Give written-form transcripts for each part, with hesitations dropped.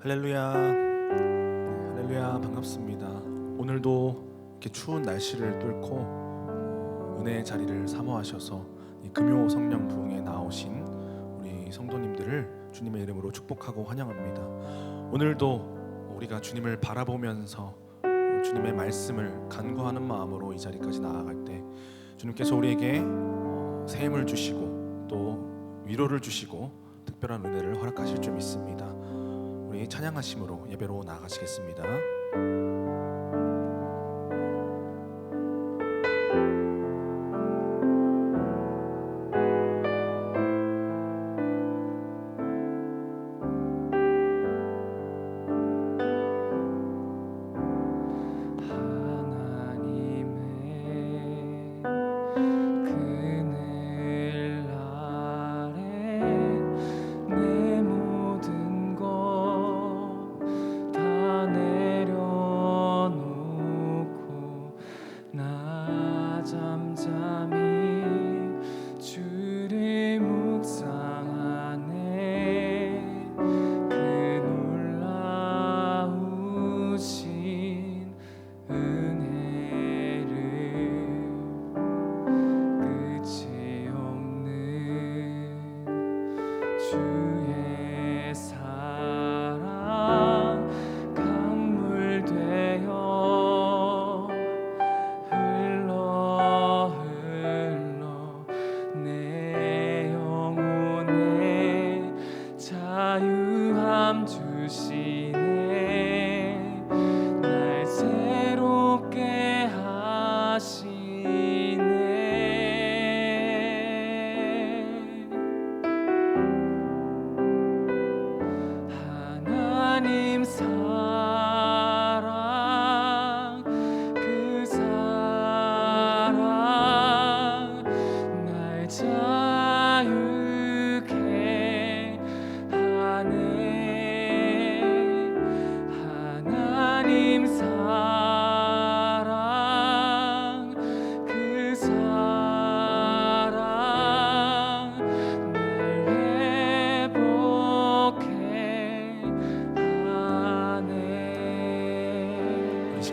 할렐루야, 할렐루야, 반갑습니다. 오늘도 이렇게 추운 날씨를 뚫고 은혜의 자리를 사모하셔서 이 금요 성령 부흥에 나오신 우리 성도님들을 주님의 이름으로 축복하고 환영합니다. 오늘도 우리가 주님을 바라보면서 주님의 말씀을 간구하는 마음으로 이 자리까지 나아갈 때 주님께서 우리에게 새 힘을 주시고 또 위로를 주시고 특별한 은혜를 허락하실 줄 믿습니다. 우리 찬양하심으로 예배로 나아가시겠습니다.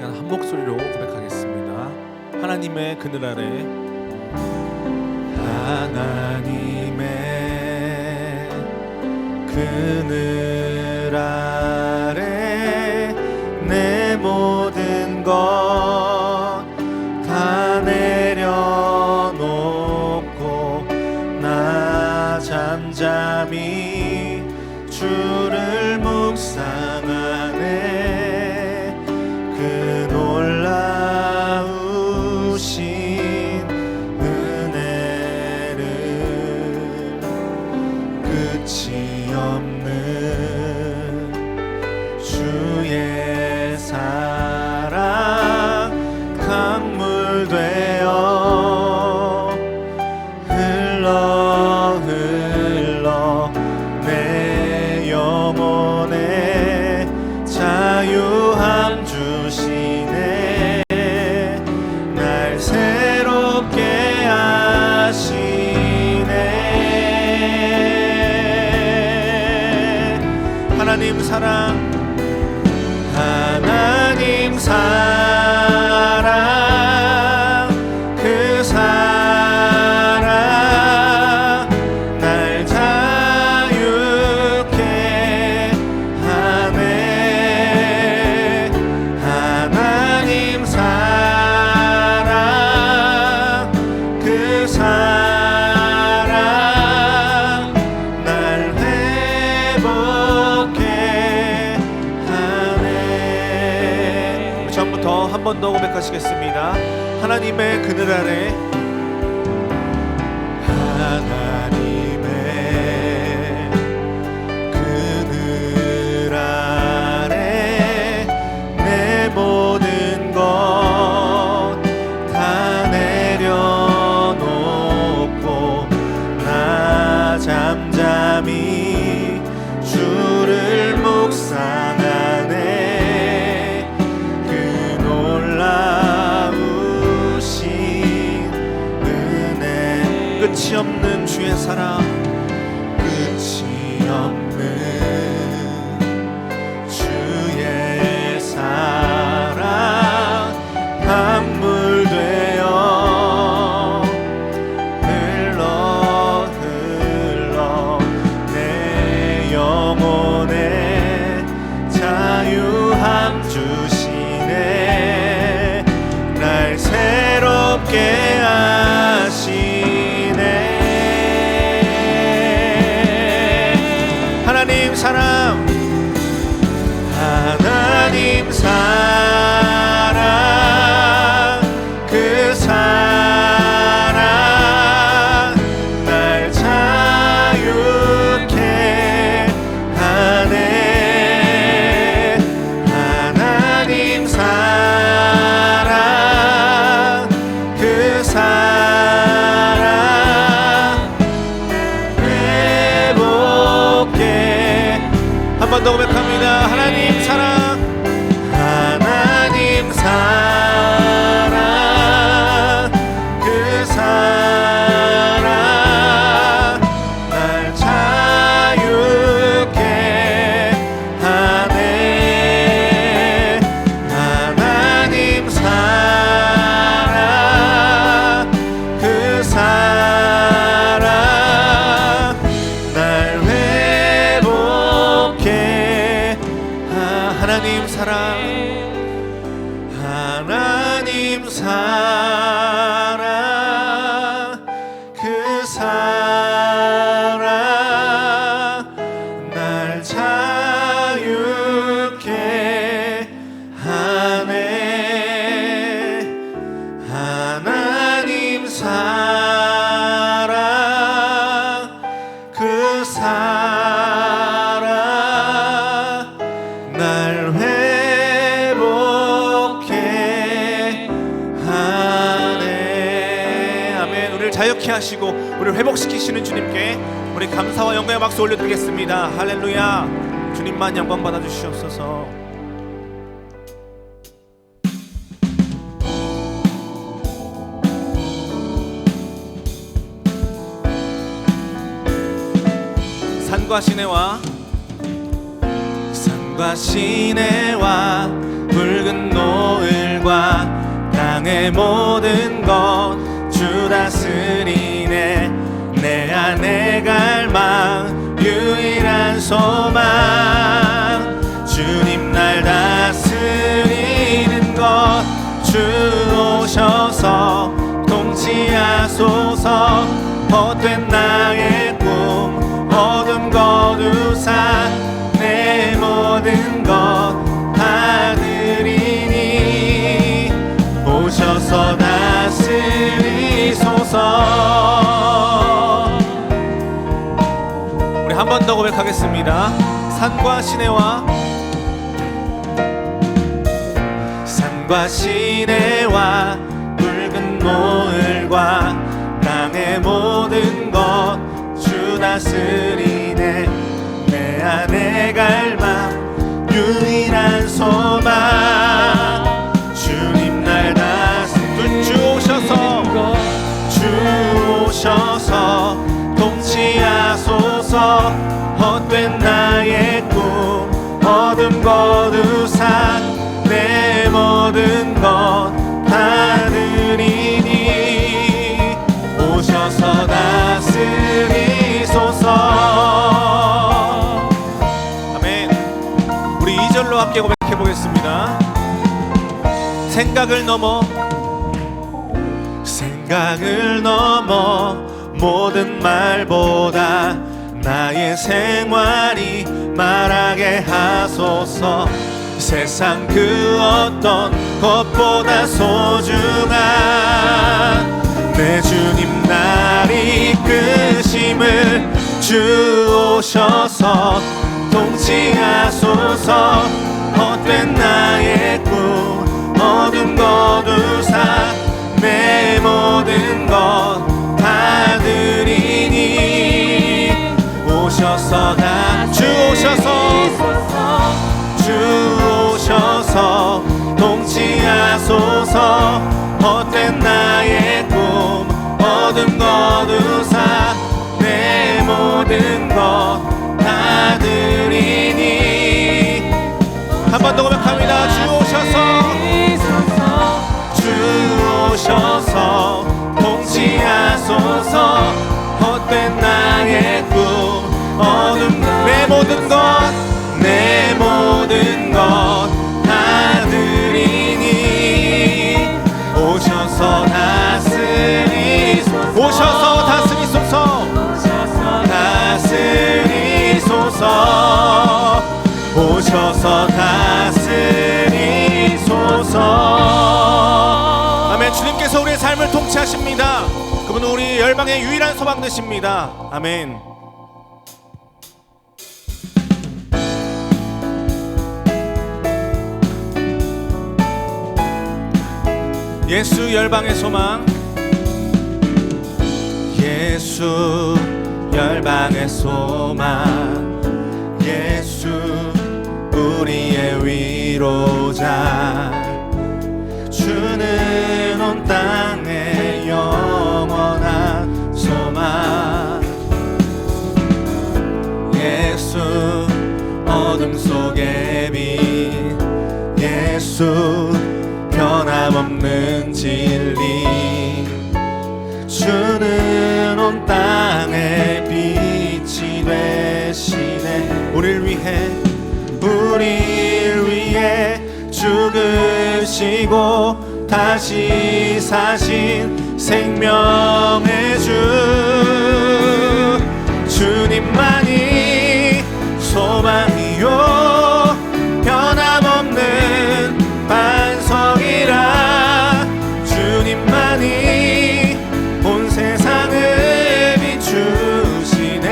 한 목소리로 고백하겠습니다. 하나님의 그늘 아래, 하나님의 그늘 아래 내 모든 것 다 내려놓고 나 잠잠히 주를 묵상하네. 놀라우신 은혜를 끝이 없는 주의 사랑 강물 되어 흘러 내 영혼에 자유함 주시네. 날 새롭게 하시네. 하나님 사랑, 하나님 사랑, 그 사랑 날 자유케 하네. 하나님 사랑, 그 사랑 날 회복해 하네. 처음부터 한 번 더 고백하시겠습니다. 하나님의 그늘 아래, 하나님의 그늘 아래 내 모든 것 다 내려놓고 나 잠잠히 주를 묵상하네. 그 놀라우신 은혜, 끝이 없는 주의 사랑, 끝이 없는 하나님 사랑 그 사랑 날 자유케 하네 하나님 사랑 그 사랑 날 회복케 하네. 아멘. 우리를 자유케 하시고 우리를 회복시키시는 주님께 우리 감사와 영광의 박수 올려드리겠습니다. 할렐루야. 주님만 영광 받아주시옵소서. 산과 시내와 시내와 붉은 노을과 땅의 모든 것 주 다스리네. 내 안에 갈망 유일한 소망 주님 날 다스리는 것 주 오셔서 통치하소서. 헛된 나의 꿈 어둠 거두사 내 모든 것 다 드리니 오셔서 다스리소서. 우리 한 번 더 고백하겠습니다. 산과 시내와 붉은 노을과 땅의 모든 것 주 다스리네. 내 안에 갈망 유일한 소망 주님 날 다스리는 주 오셔서 통치하소서. 헛된 나의 꿈 어둠 거두사 내 모든 것 다 드리니 오셔서 다스리소서. 아멘. 우리 2절로 함께 고백해 보겠습니다. 생각을 넘어 모든 말보다 나의 생활이 말하게 하소서. 세상 그 어떤 것보다 소중한 내 주님 날 이끄심을 주 오셔서 통치하소서. 헛된 나의 꿈 어둠 거두사 내 모든 것 다 드리니 오셔서 주 오셔서 통치하소서. 헛된 나의 꿈 어둠 거두사 내 모든 것 다 드리니 한 번 더 고백합니다. 주 오셔서 통치하소서. 헛된 나의 꿈 어둠 내 모든 것 다 드리니 오셔서 다스리소서. 오셔서 다스리소서. 아멘. 주님께서 우리의 삶을 통치하십니다. 그분은 우리 열방의 유일한 소망 되십니다. 아멘. 예수 열방의 소망, 예수 열방의 소망, 예수 우리의 위로자. 주는 온 땅의 영원한 소망. 예수 어둠 속의 빛, 예수 변함없는 진리. 주는 온 땅의 빛이 되시네. 우릴 위해 죽으시고 다시 사신 생명의 주 주님만이 소망이요 변함없는 반석이라 주님만이 온 세상을 비추시네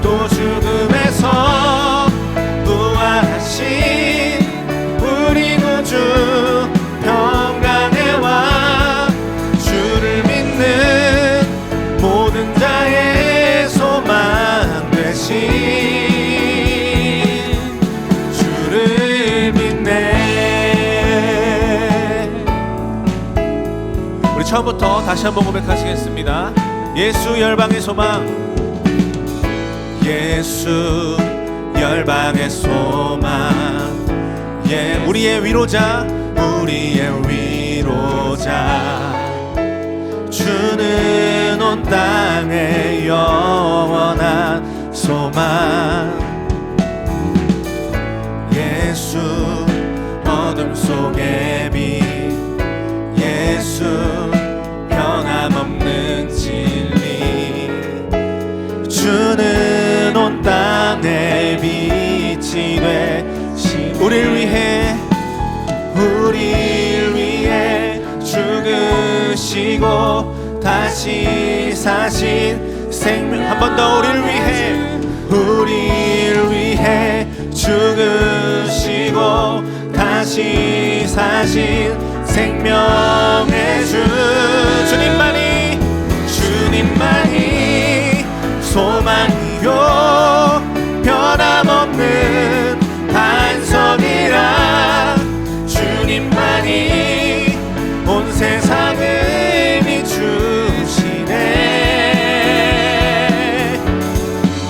또 죽음에서 부활하신 우리 구주 평강의 왕 주를 믿는 모든 자의 소망 되신 주를 믿네. 우리 처음부터 다시 한번 고백하시겠습니다. 예수 열방의 소망 예수 열방의 소망 우리의 위로자 우리의 위로자 주는 온 땅의 영원한 소망 예수 어둠 속의 빛 예수 변함없는 진리 주는 온 땅의 빛이 되시 우릴 위해 죽으시고 다시 사신 생명 한 번 더 우릴 위해 죽으시고 다시 사신 생명의 주 주님만이 소망이요 변함없는 반석이라 주님만이 온 세상을 비추시네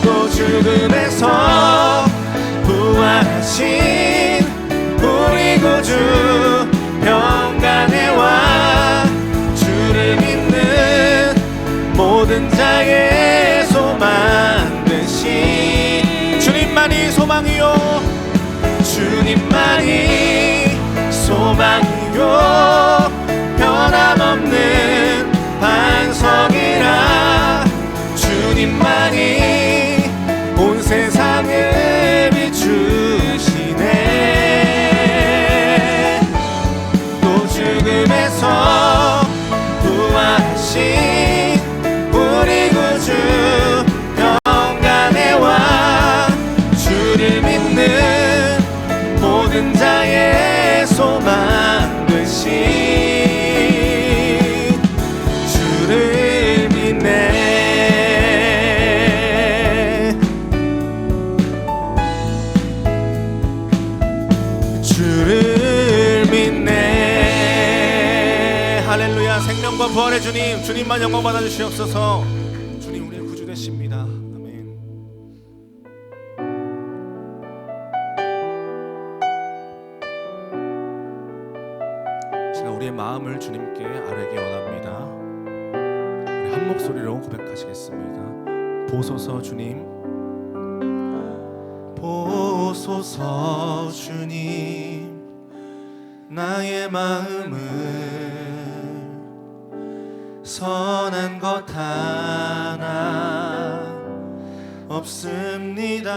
또 죽음에서 부활하신 우리 구주 평강의 왕 주를 믿는 모든 자의 소망 되신 주님만이 소망이요 주님만이 소망이요 변함없는 반석이라 주님만이 온 세상을 비추시네 또 죽음에서 부활하신 우리 구주 평강의 왕 주를 믿는 모든 자의 소망 되신 주를 믿네 주를 믿네 할렐루야 생명과 부활의 주님만 영광 받아주시옵소서 주님 우리의 구주 되십니다 아멘. 우리의 마음을 주님께 아뢰기 원합니다. 우리 한 목소리로 고백하시겠습니다. 보소서 주님 보소서 주님 나의 마음을 선한 것 하나 없습니다.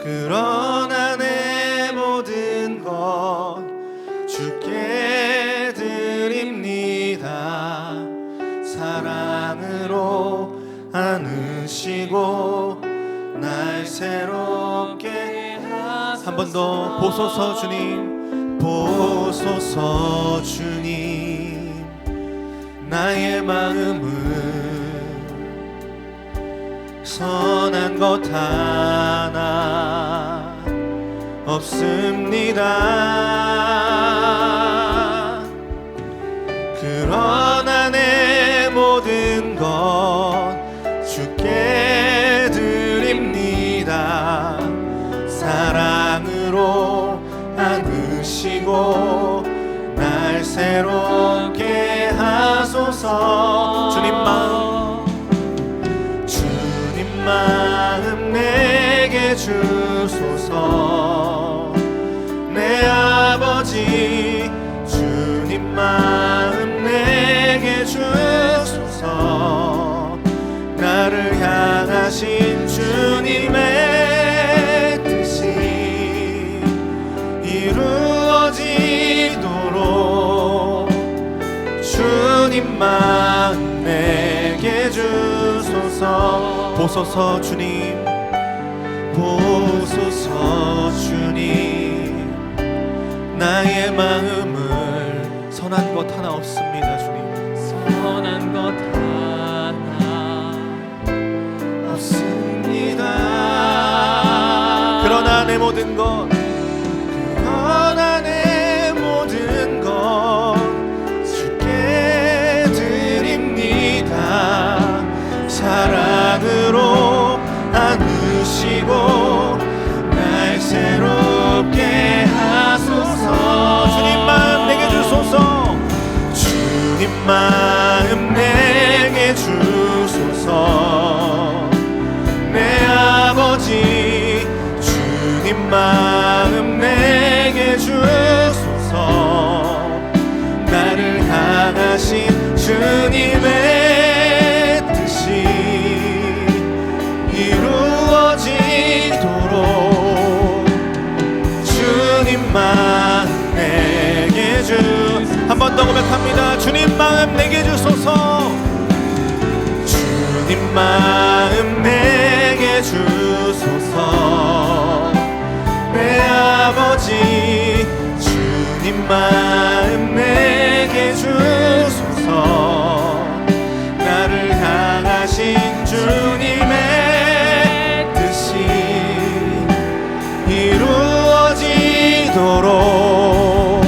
그러나 내 모든 것 주께 드립니다. 사랑으로 안으시고 날 새롭게 하소서. 한 번 더 보소서 주님 보소서 주님 나의 마음을 선한 것 하나 없습니다. 그러나 내 모든 것 주께 드립니다. 사랑으로 안으시고 날 새롭게 하소서. 주님 마음 내게 주소서. 주소서. 내 아버지 주님 마음 내게 주소서. 나를 향하신 주님의 뜻이 이루어지도록 주님 마음 내게 주소서. 보소서 주님, 보소서 주님, 나의 마음을 선한 것 하나 없습니다. 주님, 선한 것 하나 없습니다. 그러나 내 모든 것, 그러나 내 모든 것 주께 드립니다. 사랑으로 안으시고 날 새롭게 하소서. 주님 마음 내게 주소서. 주님 마음 내게 주소서. 내 아버지 주님 마음 내게 주소서. 나를 향하신 주님의 뜻이 이루어지도록 주님 마음 내게 한 번 더 고백합니다. 주님 마음 내게 주소서. 주님 마음 내게 주소서. 내 아버지 주님 마음 내게 주소서. 나를 향하신 주님의 뜻이 이루어지도록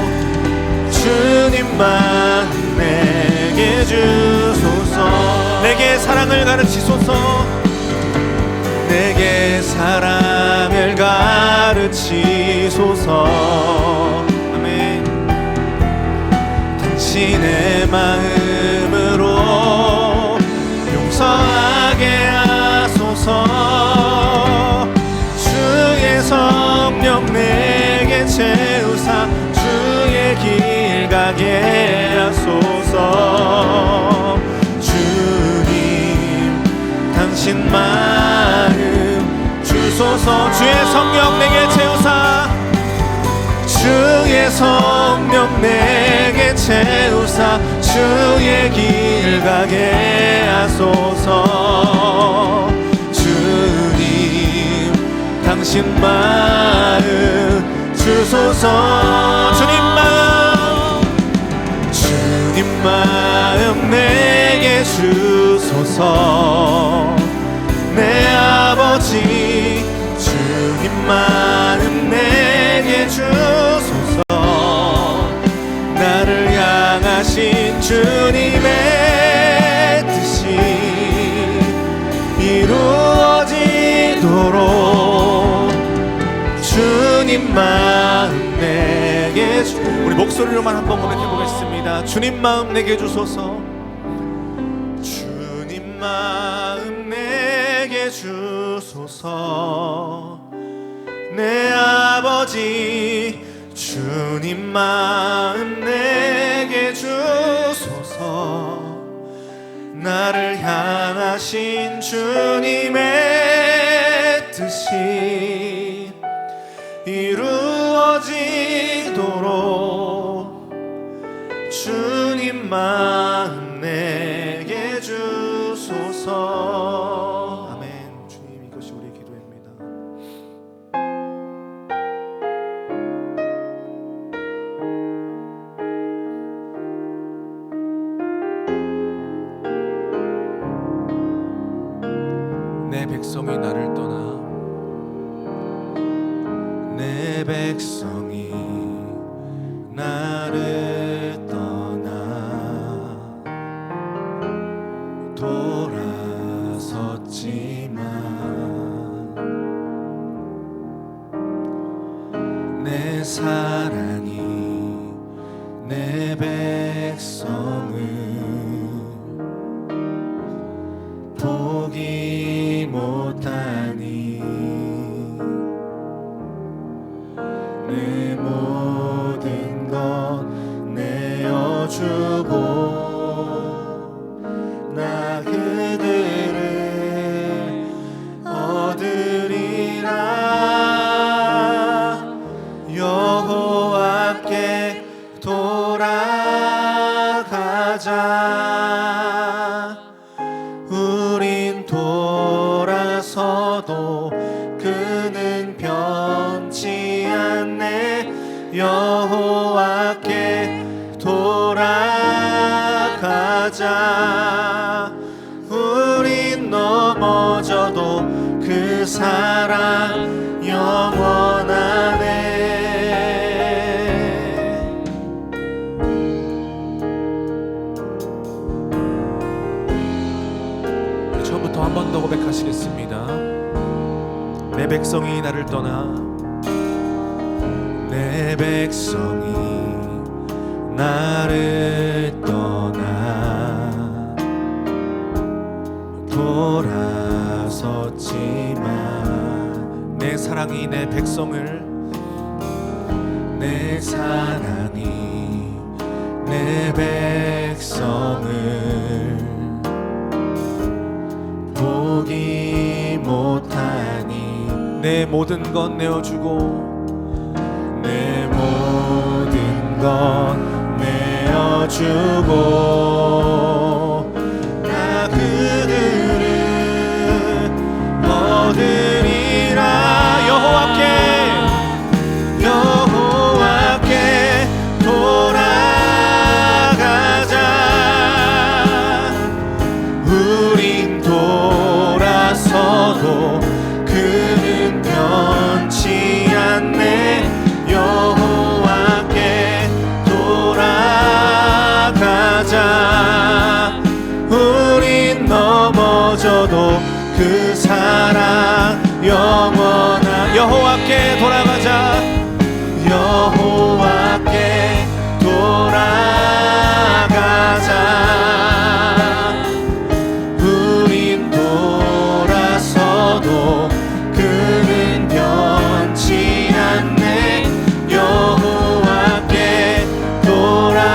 주님 마음 내게 주소서. 내게 사랑을 가르치소서. 내게 사랑을 가르치소서. 아멘. 당신의 마음으로 용서하게 하소서. 주의 성령 내게 채우사 주의 길 가게 하소서. 주님 당신 마음 주소서. 주의 성령 내게 채우사 주의 성령 내게 채우사 주의 길 가게 하소서. 주님 당신 마음 주소서. 주님 마음 내게 주소서. 내 아버지 주님 마음 내게 주소서. 나를 향하신 주님의 뜻이 이루어지도록 주님 마음 내게 우리 목소리로만 한번 고백해 보겠습니다. 주님 마음 내게 주소서. 주님 마음 내게 주소서. 내 아버지 주님 마음 내게 주소서. 나를 향하신 주님의 뜻이 이루어지도록 주님 마음 내게 주소서. 아멘. 주님, 이것이 우리의 기도입니다. 내 백성이 나를 떠나 내 백성이 나를 떠나 돌아섰지만 내 사랑이 내 백성을 보기 못하니 내 모든 것 내어주고 나 그들을 얻으리라. 여호와께 돌아가자. 우린 돌아서도 그는 변치 않네. 여호와께 돌아가자. 우린 넘어져도 그 사랑 영원하네. 처음부터 한 번 더 고백하시겠습니다. 내 백성이 나를 떠나, 내 백성이 나를 떠나 돌아섰지만 내 사랑이 내 백성을, 내 사랑이 내 백성을 포기 못하니 내 모든 것 내어주고, 내 모든 것 내어주고 나 그들을 얻으리라. 여호와께 돌아가자. 우린 돌아서도 그는 변치 않네. 여호와께 돌아가자. 우린 넘어져도 그 사랑 영원한. 여호와께 돌아가자. 여호와께 돌아가자. 우린 돌아서도 그는 변치 않네. 여호와께 돌아가자.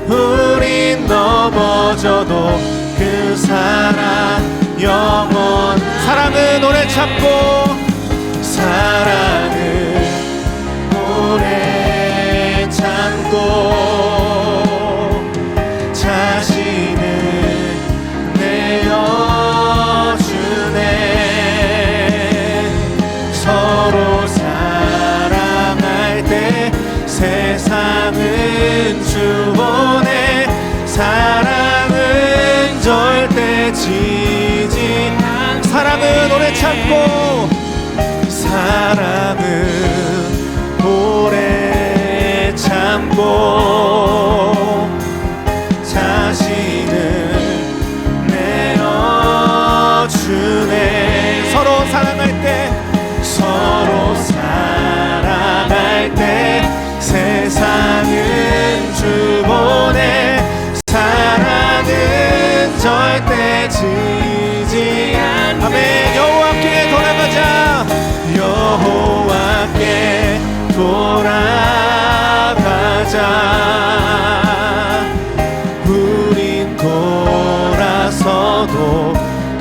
우린 넘어져도 그 사랑 영원. 사랑은 오래 참고, 사랑은 오래 참고 자신을 내어주네. 서로 사랑할 때 세상은 주보네. 사랑은 절대 지지 않네. 사랑은 오래 참고, 사랑은 오래 참고 자신을 내어주네. 서로 사랑할 때, 서로 사랑할 때 세상은 주보네. 사랑은 절대 지지 않네. 아멘. 여호와께 돌아가자. 여호와께 돌아가자. 우린 돌아서도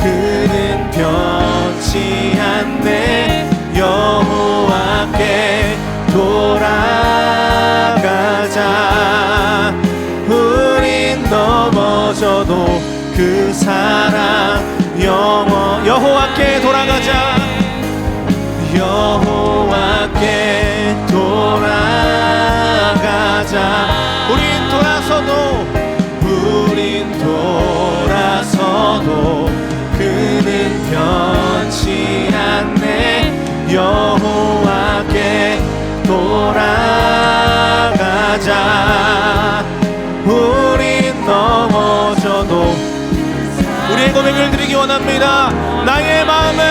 그는 변치 않네. 여호와께 돌아가자. 우린 넘어져도 그 사랑 영원. 여호와께 돌아가자. 여호와께 돌아가자. 우린 돌아서도 그는 변치 않네. 여호와께 돌아가자. 우린 넘어져도. 우리의 고백을 드리기 원합니다. 나의 마음을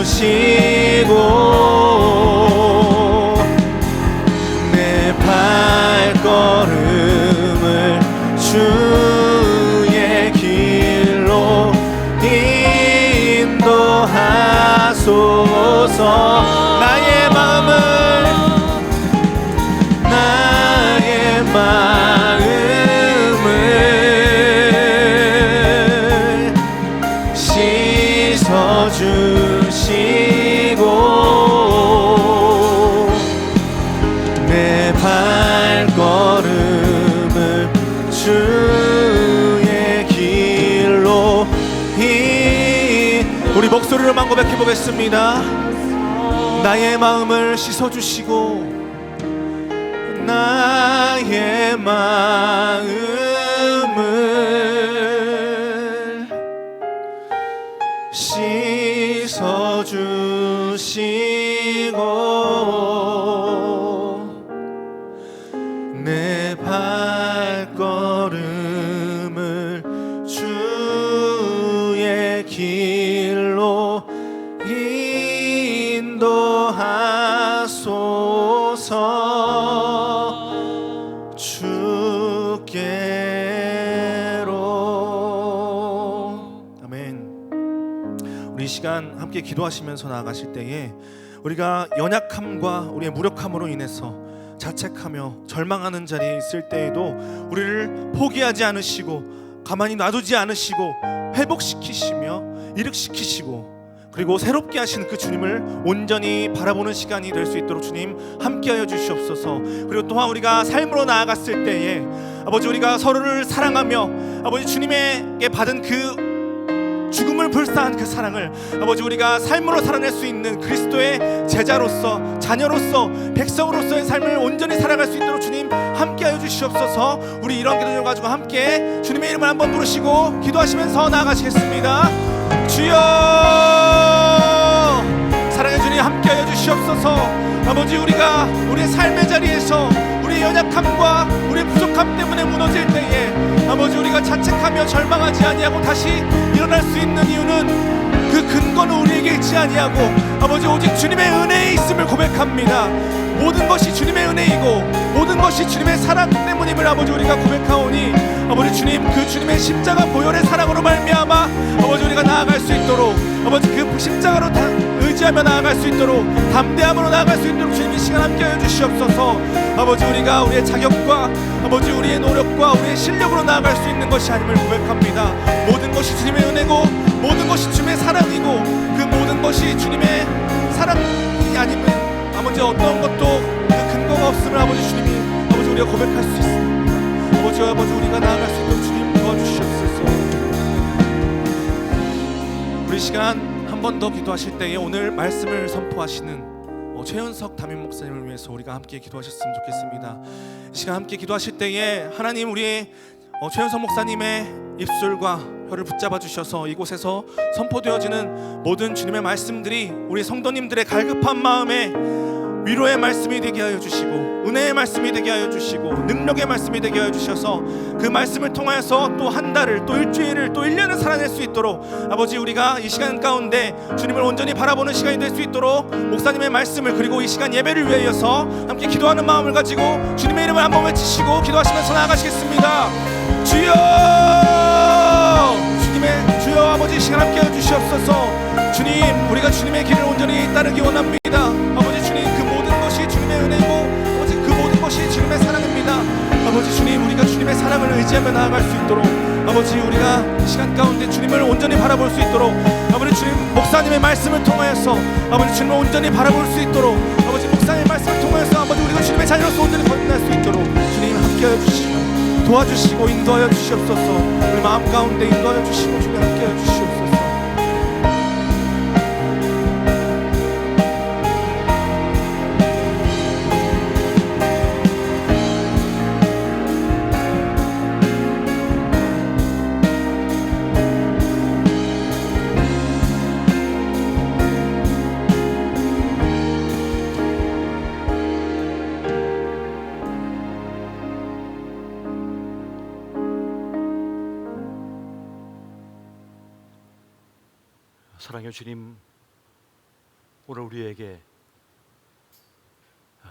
씻어주시고 입으로만 고백해 보겠습니다. 나의 마음을 씻어주시고 나의 마음을 씻어주시고 내 발걸음을 주의 길로 인도하소서. 주께로. 아멘. 우리 이 시간 함께 기도하시면서 나아가실 때에 우리가 연약함과 우리의 무력함으로 인해서 자책하며 절망하는 자리에 있을 때에도 우리를 포기하지 않으시고 가만히 놔두지 않으시고 회복시키시며 일으키시고 그리고 새롭게 하시는 그 주님을 온전히 바라보는 시간이 될 수 있도록 주님 함께하여 주시옵소서. 그리고 또한 우리가 삶으로 나아갔을 때에 아버지 우리가 서로를 사랑하며 아버지 주님에게 받은 그 죽음을 불사한 그 사랑을 아버지 우리가 삶으로 살아낼 수 있는 그리스도의 제자로서 자녀로서 백성으로서의 삶을 온전히 살아갈 수 있도록 주님 함께하여 주시옵소서. 우리 이런 기도를 가지고 함께 주님의 이름을 한번 부르시고 기도하시면서 나아가시겠습니다. 주여 사랑의 주님 함께하여 주시옵소서. 아버지 우리가 우리의 삶의 자리에서 우리의 연약함과 우리의 부족함 때문에 무너질 때에 아버지 우리가 자책하며 절망하지 아니하고 다시 일어날 수 있는 이유는 그 근거는 우리에게 있지 아니하고 아버지 오직 주님의 은혜에 있음을 고백합니다. 모든 것이 주님의 은혜이고 모든 것이 주님의 사랑 때문임을 아버지 우리가 고백하오니 아버지 주님 그 주님의 십자가 보혈의 사랑으로 말미암아 아버지 우리가 나아갈 수 있도록 아버지 그 십자가로 의지하며 나아갈 수 있도록 담대함으로 나아갈 수 있도록 주님 이 시간 함께하여 주시옵소서. 아버지 우리가 우리의 자격과 아버지 우리의 노력과 우리의 실력으로 나아갈 수 있는 것이 아님을 고백합니다. 모든 것이 주님의 은혜고 모든 것이 주님의 사랑이고 그 모든 것이 주님의 사랑이 아니면 아버지 어떤 것도 그 근거가 없음을 아버지 주님이 아버지 우리가 고백할 수 있습니다. 아버지 우리가 나아갈 수 있도록 주님 도와주시옵소서. 우리 시간 한 번 더 기도하실 때에 오늘 말씀을 선포하시는 최현석 담임 목사님을 위해서 우리가 함께 기도하셨으면 좋겠습니다. 이 시간 함께 기도하실 때에 하나님 우리의 최현석 목사님의 입술과 혀를 붙잡아 주셔서 이곳에서 선포되어지는 모든 주님의 말씀들이 우리 성도님들의 갈급한 마음에 위로의 말씀이 되게 하여 주시고 은혜의 말씀이 되게 하여 주시고 능력의 말씀이 되게 하여 주셔서 그 말씀을 통하여서 또 한 달을 또 일주일을 또 1년을 살아낼 수 있도록 아버지 우리가 이 시간 가운데 주님을 온전히 바라보는 시간이 될 수 있도록 목사님의 말씀을 그리고 이 시간 예배를 위하여서 함께 기도하는 마음을 가지고 주님의 이름을 한번 외치시고 기도하시면서 나아가시겠습니다. 주여 주님의 주여 아버지 이 시간 함께 하여 주시옵소서. 주님 우리가 주님의 길을 온전히 따르기 원합니다. 아버지 주님 그 모든 것이 주님의 은혜고 아버지 그 모든 것이 주님의 사랑입니다. 아버지 주님 우리가 주님의 사랑을 의지하며 나아갈 수 있도록 아버지 우리가 이 시간 가운데 주님을 온전히 바라볼 수 있도록 아버지 주님 목사님의 말씀을 통하여서 아버지 주님을 온전히 바라볼 수 있도록 아버지 목사님의 말씀을 통하여서 아버지 우리가 주님의 자녀로서 온전히 거듭날 수 있도록 주님 함께하여 주시고 도와주시고 인도하여 주시옵소서. 우리 마음 가운데 인도하여 주시고 주님 함께하여 주시옵소서. 사랑의 주님, 오늘 우리에게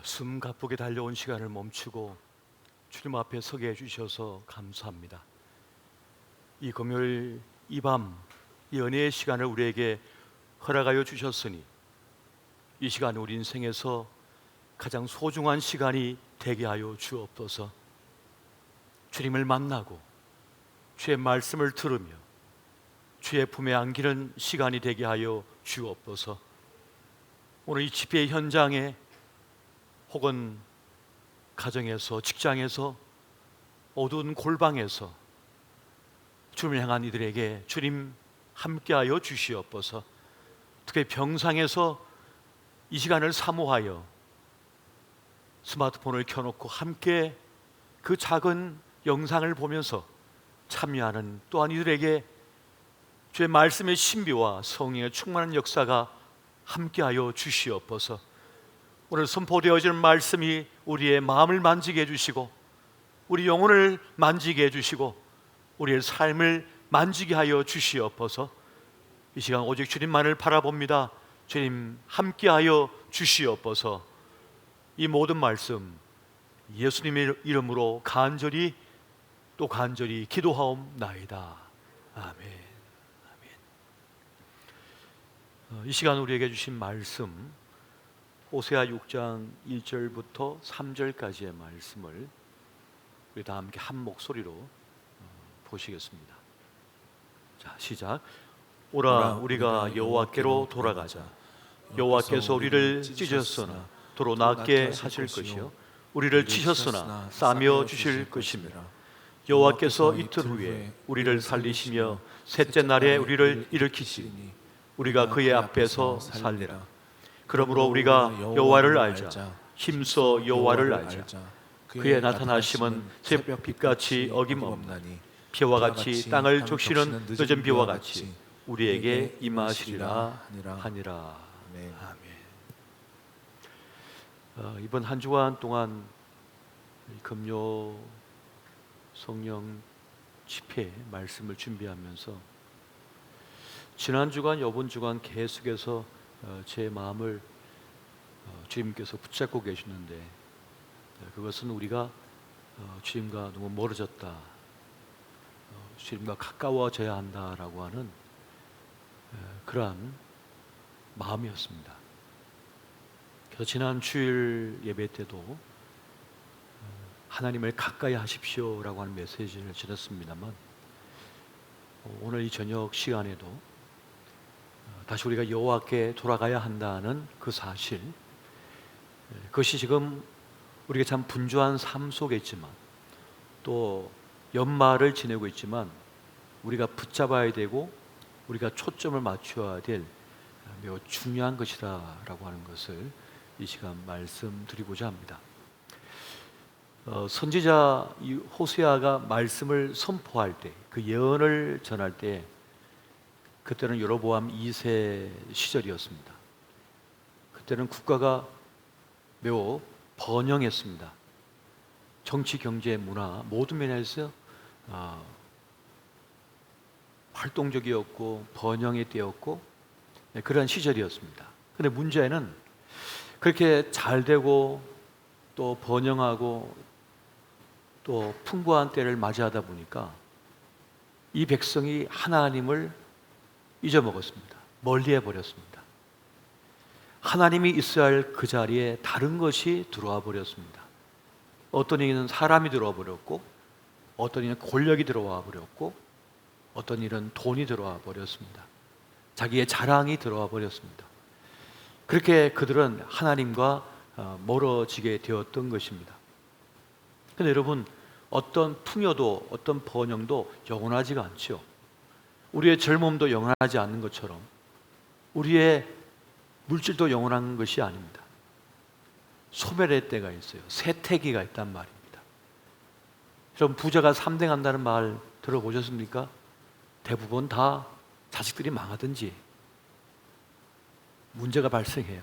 숨 가쁘게 달려온 시간을 멈추고 주님 앞에 서게 해주셔서 감사합니다. 이 금요일 이 밤 이 은혜의 시간을 우리에게 허락하여 주셨으니 이 시간 우리 인생에서 가장 소중한 시간이 되게 하여 주옵소서. 주님을 만나고 주의 말씀을 들으며 주의 품에 안기는 시간이 되게 하여 주옵소서. 오늘 이 집회 현장에 혹은 가정에서 직장에서 어두운 골방에서 주님을 향한 이들에게 주님 함께하여 주시옵소서. 특히 병상에서 이 시간을 사모하여 스마트폰을 켜놓고 함께 그 작은 영상을 보면서 참여하는 또한 이들에게 주의 말씀의 신비와 성령의 충만한 역사가 함께하여 주시옵소서. 오늘 선포되어지는 말씀이 우리의 마음을 만지게 해주시고 우리 영혼을 만지게 해주시고 우리의 삶을 만지게 하여 주시옵소서. 이 시간 오직 주님만을 바라봅니다. 주님 함께하여 주시옵소서. 이 모든 말씀 예수님의 이름으로 간절히 또 간절히 기도하옵나이다. 아멘. 이 시간 우리에게 주신 말씀 호세아 6장 1절부터 3절까지의 말씀을 우리 다 함께 한 목소리로 보시겠습니다. 자, 시작. 오라 우리가 여호와께로 돌아가자. 여호와께서 우리를 찢으셨으나 도로 낫게 하실 것이요 우리를 치셨으나 싸며 주실 것입니다. 여호와께서 이틀 후에 우리를 살리시며 셋째 날에 우리를 일으키시니 우리가 그의 앞에서 살리라. 그러므로 우리가 여호와를 알자. 힘써 여호와를 알자. 그의 나타나심은 새벽빛같이 어김없나니 비와 같이 땅을 적시는 늦은 비와 같이 우리에게 임하시리라 하니라. 아멘. 이번 한 주간 동안 금요 성령 집회 말씀을 준비하면서 지난 주간, 이번 주간 계속해서 제 마음을 주님께서 붙잡고 계시는데 그것은 우리가 주님과 너무 멀어졌다, 주님과 가까워져야 한다라고 하는 그러한 마음이었습니다. 그래서 지난 주일 예배 때도 하나님을 가까이 하십시오라고 하는 메시지를 드렸습니다만 오늘 이 저녁 시간에도 다시 우리가 여호와께 돌아가야 한다는 그 사실, 그것이 지금 우리가 참 분주한 삶 속에 있지만 또 연말을 지내고 있지만 우리가 붙잡아야 되고 우리가 초점을 맞춰야 될 매우 중요한 것이다라고 하는 것을 이 시간 말씀드리고자 합니다. 선지자 호세아가 말씀을 선포할 때, 그 예언을 전할 때 그때는 여로보암 2세 시절이었습니다. 그때는 국가가 매우 번영했습니다. 정치, 경제, 문화 모든 면에서 활동적이었고 번영의 때였고 그런 시절이었습니다. 그런데 문제는 그렇게 잘 되고 또 번영하고 또 풍부한 때를 맞이하다 보니까 이 백성이 하나님을 잊어먹었습니다. 멀리해 버렸습니다. 하나님이 있어야 할 그 자리에 다른 것이 들어와 버렸습니다. 어떤 이는 사람이 들어와 버렸고 어떤 이는 권력이 들어와 버렸고 어떤 일은 돈이 들어와 버렸습니다. 자기의 자랑이 들어와 버렸습니다. 그렇게 그들은 하나님과 멀어지게 되었던 것입니다. 그런데 여러분, 어떤 풍요도 어떤 번영도 영원하지가 않죠. 우리의 젊음도 영원하지 않는 것처럼 우리의 물질도 영원한 것이 아닙니다. 소멸의 때가 있어요. 쇠퇴기가 있단 말입니다. 여러분, 부자가 3대 간다는 말 들어보셨습니까? 대부분 다 자식들이 망하든지 문제가 발생해요.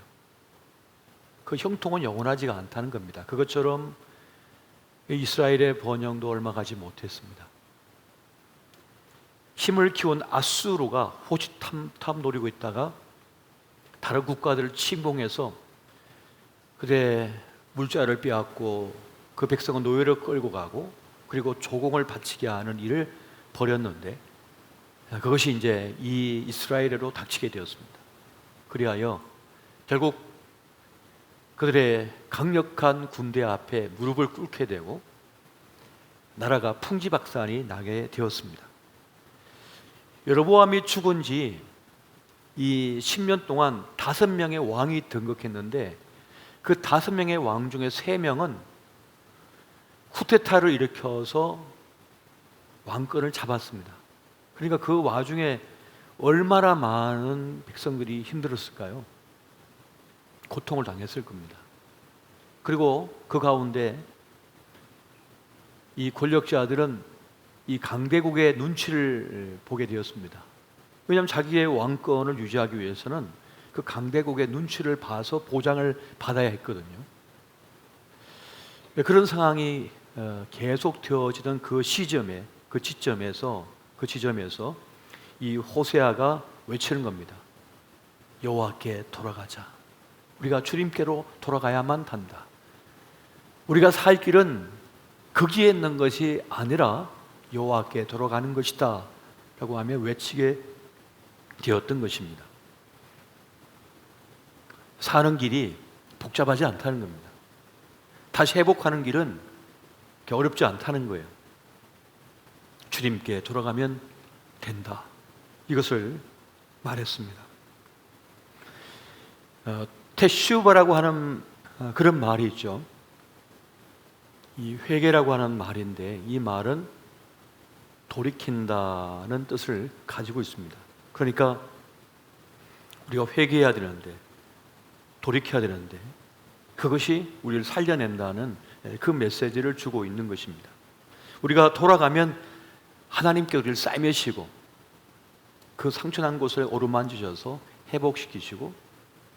그 형통은 영원하지가 않다는 겁니다. 그것처럼 이스라엘의 번영도 얼마 가지 못했습니다. 힘을 키운 아수르가 호시탐탐 노리고 있다가 다른 국가들을 침공해서 그들의 물자를 빼앗고 그 백성은 노예를 끌고 가고 그리고 조공을 바치게 하는 일을 벌였는데 그것이 이제 이 이스라엘에로 닥치게 되었습니다. 그리하여 결국 그들의 강력한 군대 앞에 무릎을 꿇게 되고 나라가 풍지박산이 나게 되었습니다. 여로보암이 죽은 지 이 10년 동안 5명의 왕이 등극했는데 그 5명의 왕 중에 3명은 쿠데타를 일으켜서 왕권을 잡았습니다. 그러니까 그 와중에 얼마나 많은 백성들이 힘들었을까요? 고통을 당했을 겁니다. 그리고 그 가운데 이 권력자들은 이 강대국의 눈치를 보게 되었습니다. 왜냐하면 자기의 왕권을 유지하기 위해서는 그 강대국의 눈치를 봐서 보장을 받아야 했거든요. 그런 상황이 계속 되어지던 그 시점에, 그 지점에서 이 호세아가 외치는 겁니다. 여호와께 돌아가자. 우리가 주님께로 돌아가야만 한다. 우리가 살 길은 거기에 있는 것이 아니라 여호와께 돌아가는 것이다 라고 하며 외치게 되었던 것입니다. 사는 길이 복잡하지 않다는 겁니다. 다시 회복하는 길은 어렵지 않다는 거예요. 주님께 돌아가면 된다. 이것을 말했습니다. 테슈바라고 하는 그런 말이 있죠. 이 회개라고 하는 말인데 이 말은 돌이킨다는 뜻을 가지고 있습니다. 그러니까 우리가 회개해야 되는데, 돌이켜야 되는데 그것이 우리를 살려낸다는 그 메시지를 주고 있는 것입니다. 우리가 돌아가면 하나님께 우리를 싸매시고 그 상처난 곳을 어루만지셔서 회복시키시고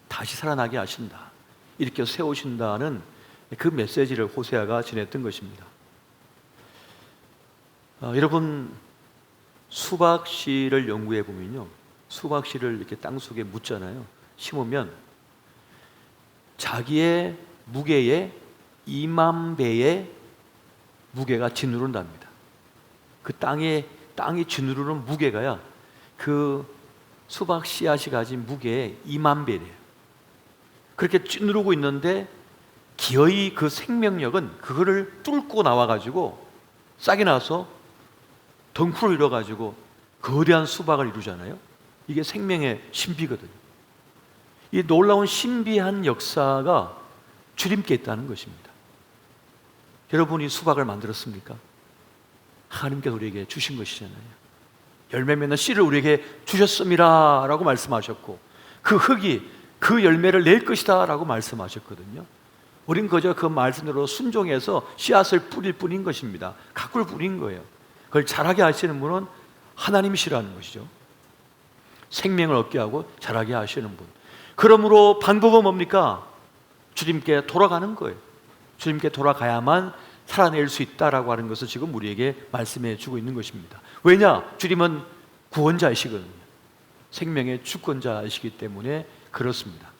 다시 살아나게 하신다, 이렇게 세우신다는 그 메시지를 호세아가 전했던 것입니다. 여러분, 수박씨를 연구해 보면요, 수박씨를 이렇게 땅 속에 묻잖아요. 심으면 자기의 무게의 2만 배의 무게가 짓누른답니다. 그 땅이 짓누르는 무게가야 그 수박 씨앗이 가진 무게의 2만 배래요. 그렇게 짓누르고 있는데 기어이 그 생명력은 그거를 뚫고 나와가지고 싹이 나서 덩쿨을 이뤄가지고 거대한 수박을 이루잖아요. 이게 생명의 신비거든요. 이 놀라운 신비한 역사가 주님께 있다는 것입니다. 여러분이 수박을 만들었습니까? 하나님께서 우리에게 주신 것이잖아요. 열매 맺는 씨를 우리에게 주셨습니다 라고 말씀하셨고, 그 흙이 그 열매를 낼 것이다 라고 말씀하셨거든요. 우린 그저 그 말씀대로 순종해서 씨앗을 뿌릴 뿐인 것입니다. 가꿀 뿐인 거예요. 그걸 자라게 하시는 분은 하나님이시라는 것이죠. 생명을 얻게 하고 자라게 하시는 분. 그러므로 방법은 뭡니까? 주님께 돌아가는 거예요. 주님께 돌아가야만 살아낼 수 있다라고 하는 것을 지금 우리에게 말씀해 주고 있는 것입니다. 왜냐? 주님은 구원자이시거든요. 생명의 주권자이시기 때문에 그렇습니다.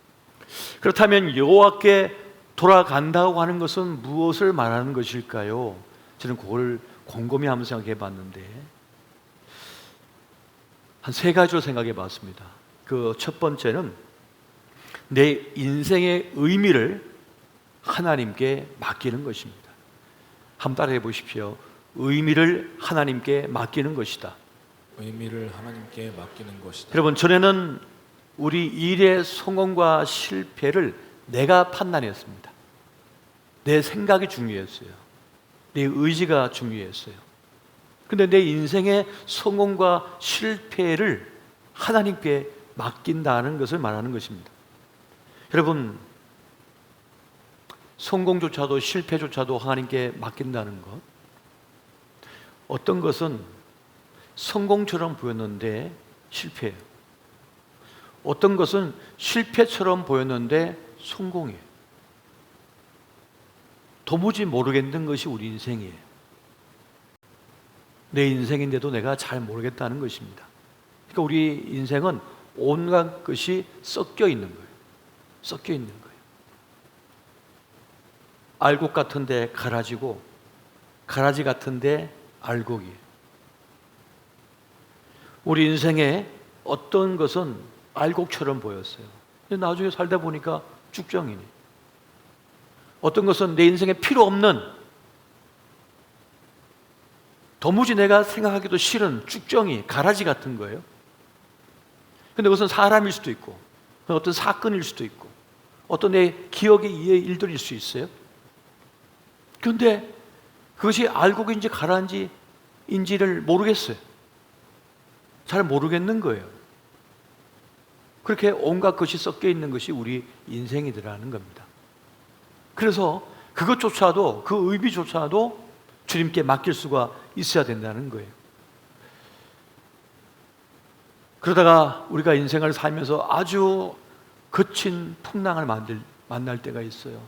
그렇다면 여호와께 돌아간다고 하는 것은 무엇을 말하는 것일까요? 저는 그걸 곰곰이 한번 생각해 봤는데 한 세 가지로 생각해 봤습니다. 그 첫 번째는 내 인생의 의미를 하나님께 맡기는 것입니다. 한번 따라해 보십시오. 의미를 하나님께 맡기는 것이다. 의미를 하나님께 맡기는 것이다. 여러분, 전에는 우리 일의 성공과 실패를 내가 판단했습니다. 내 생각이 중요했어요. 내 의지가 중요했어요. 근데 내 인생의 성공과 실패를 하나님께 맡긴다는 것을 말하는 것입니다. 여러분, 성공조차도 실패조차도 하나님께 맡긴다는 것, 어떤 것은 성공처럼 보였는데 실패예요. 어떤 것은 실패처럼 보였는데 성공이에요. 도무지 모르겠는 것이 우리 인생이에요. 내 인생인데도 내가 잘 모르겠다는 것입니다. 그러니까 우리 인생은 온갖 것이 섞여 있는 거예요. 섞여 있는 거예요. 알곡 같은데 가라지고, 가라지 같은데 알곡이에요. 우리 인생에 어떤 것은 알곡처럼 보였어요. 근데 나중에 살다 보니까 쭉정이네. 어떤 것은 내 인생에 필요 없는, 도무지 내가 생각하기도 싫은 쭉정이, 가라지 같은 거예요. 근데 그것은 사람일 수도 있고, 어떤 사건일 수도 있고, 어떤 내 기억의 일들일 수 있어요. 그런데 그것이 알곡인지 가라지인지를 모르겠어요. 잘 모르겠는 거예요. 그렇게 온갖 것이 섞여 있는 것이 우리 인생이더라는 겁니다. 그래서 그것조차도, 그 의미조차도 주님께 맡길 수가 있어야 된다는 거예요. 그러다가 우리가 인생을 살면서 아주 거친 풍랑을 만날 때가 있어요.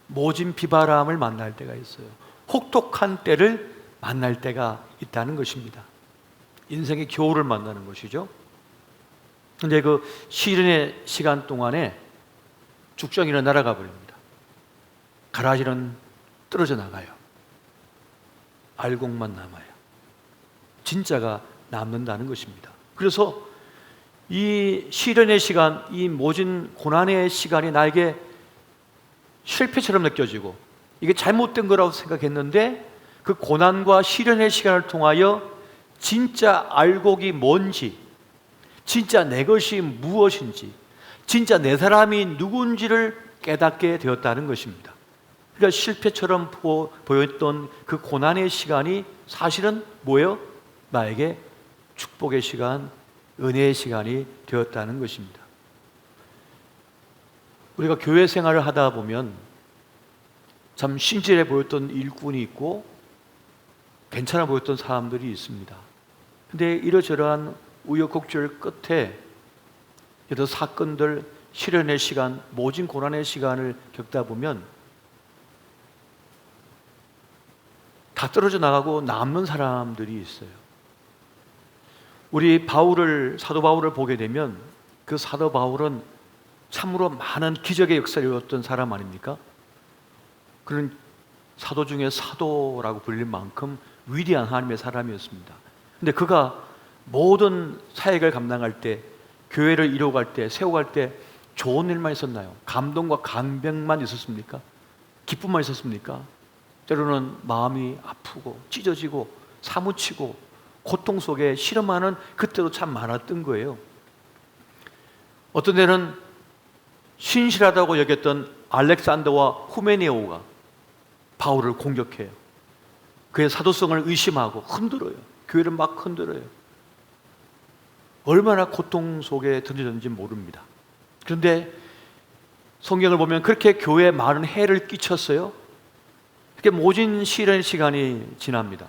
모진 비바람을 만날 때가 있어요. 혹독한 때를 만날 때가 있다는 것입니다. 인생의 겨울을 만나는 것이죠. 근데 그 시련의 시간 동안에 죽정이는 날아가 버립니다. 가라지는 떨어져 나가요. 알곡만 남아요. 진짜가 남는다는 것입니다. 그래서 이 시련의 시간, 이 모진 고난의 시간이 나에게 실패처럼 느껴지고 이게 잘못된 거라고 생각했는데 그 고난과 시련의 시간을 통하여 진짜 알곡이 뭔지, 진짜 내 것이 무엇인지, 진짜 내 사람이 누군지를 깨닫게 되었다는 것입니다. 그러니까 실패처럼 보였던 그 고난의 시간이 사실은 뭐예요? 나에게 축복의 시간, 은혜의 시간이 되었다는 것입니다. 우리가 교회 생활을 하다 보면 참 신실해 보였던 일꾼이 있고 괜찮아 보였던 사람들이 있습니다. 근데 이러저러한 우여곡절 끝에 여러 사건들, 시련의 시간, 모진 고난의 시간을 겪다 보면 다 떨어져 나가고 남는 사람들이 있어요. 우리 사도 바울을 보게 되면 그 사도 바울은 참으로 많은 기적의 역사를 이루었던 사람 아닙니까? 그런 사도 중에 사도라고 불릴 만큼 위대한 하나님의 사람이었습니다. 근데 그가 모든 사역을 감당할 때, 교회를 이루어갈 때, 세워갈 때 좋은 일만 있었나요? 감동과 감격만 있었습니까? 기쁨만 있었습니까? 때로는 마음이 아프고 찢어지고 사무치고 고통 속에 실험하는 그때도 참 많았던 거예요. 어떤 때는 신실하다고 여겼던 알렉산더와 후메네오가 바울을 공격해요. 그의 사도성을 의심하고 흔들어요. 교회를 막 흔들어요. 얼마나 고통 속에 던져졌는지 모릅니다. 그런데 성경을 보면 그렇게 교회에 많은 해를 끼쳤어요. 그렇게 모진 시련의 시간이 지납니다.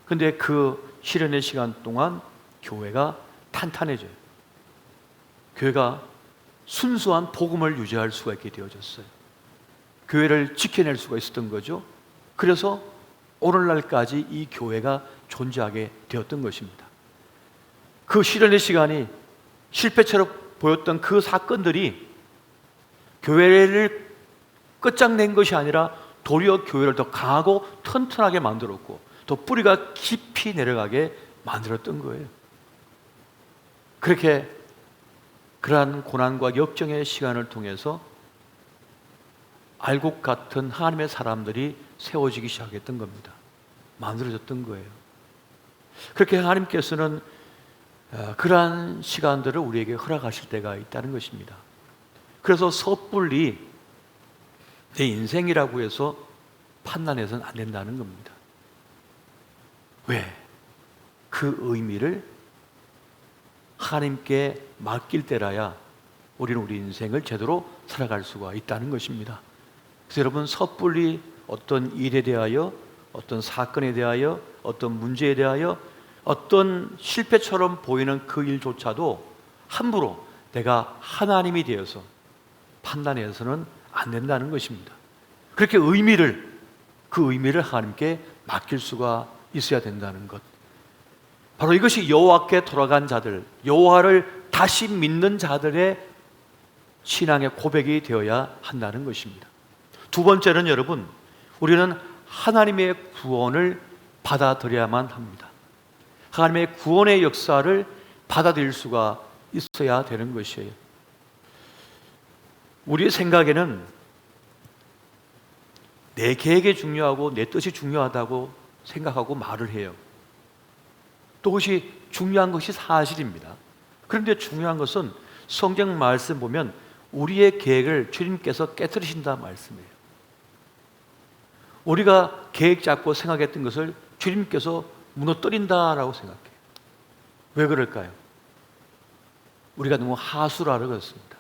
그런데 그 시련의 시간 동안 교회가 탄탄해져요. 교회가 순수한 복음을 유지할 수가 있게 되어졌어요. 교회를 지켜낼 수가 있었던 거죠. 그래서 오늘날까지 이 교회가 존재하게 되었던 것입니다. 그 시련의 시간이 실패처럼 보였던 그 사건들이 교회를 끝장낸 것이 아니라 도리어 교회를 더 강하고 튼튼하게 만들었고 또 뿌리가 깊이 내려가게 만들었던 거예요. 그렇게 그러한 고난과 역정의 시간을 통해서 알곡 같은 하나님의 사람들이 세워지기 시작했던 겁니다. 만들어졌던 거예요. 그렇게 하나님께서는 그러한 시간들을 우리에게 허락하실 때가 있다는 것입니다. 그래서 섣불리 내 인생이라고 해서 판단해서는 안 된다는 겁니다. 왜? 그 의미를 하나님께 맡길 때라야 우리는 우리 인생을 제대로 살아갈 수가 있다는 것입니다. 그래서 여러분 섣불리 어떤 일에 대하여, 어떤 사건에 대하여, 어떤 문제에 대하여, 어떤 실패처럼 보이는 그 일조차도 함부로 내가 하나님이 되어서 판단해서는 안 된다는 것입니다. 그렇게 그 의미를 하나님께 맡길 수가 있어야 된다는 것. 바로 이것이 여호와께 돌아간 자들, 여호와를 다시 믿는 자들의 신앙의 고백이 되어야 한다는 것입니다. 두 번째는 여러분, 우리는 하나님의 구원을 받아들여야만 합니다. 하나님의 구원의 역사를 받아들일 수가 있어야 되는 것이에요. 우리의 생각에는 내 계획이 중요하고 내 뜻이 중요하다고 생각하고 말을 해요. 또 그것이 중요한 것이 사실입니다. 그런데 중요한 것은 성경 말씀 보면 우리의 계획을 주님께서 깨뜨리신다 말씀이에요. 우리가 계획 잡고 생각했던 것을 주님께서 무너뜨린다라고 생각해요. 왜 그럴까요? 우리가 너무 하수라를 그렇습니다.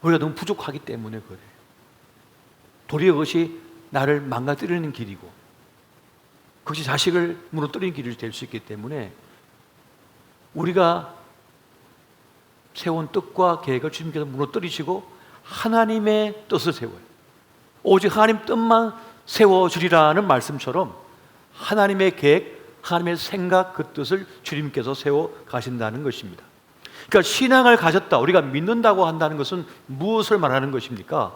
우리가 너무 부족하기 때문에 그래요. 도리어 그것이 나를 망가뜨리는 길이고 그것이 자식을 무너뜨리는 길이 될 수 있기 때문에 우리가 세운 뜻과 계획을 주님께서 무너뜨리시고 하나님의 뜻을 세워요. 오직 하나님 뜻만 세워주리라는 말씀처럼 하나님의 계획, 하나님의 생각, 그 뜻을 주님께서 세워 가신다는 것입니다. 그러니까 신앙을 가졌다, 우리가 믿는다고 한다는 것은 무엇을 말하는 것입니까?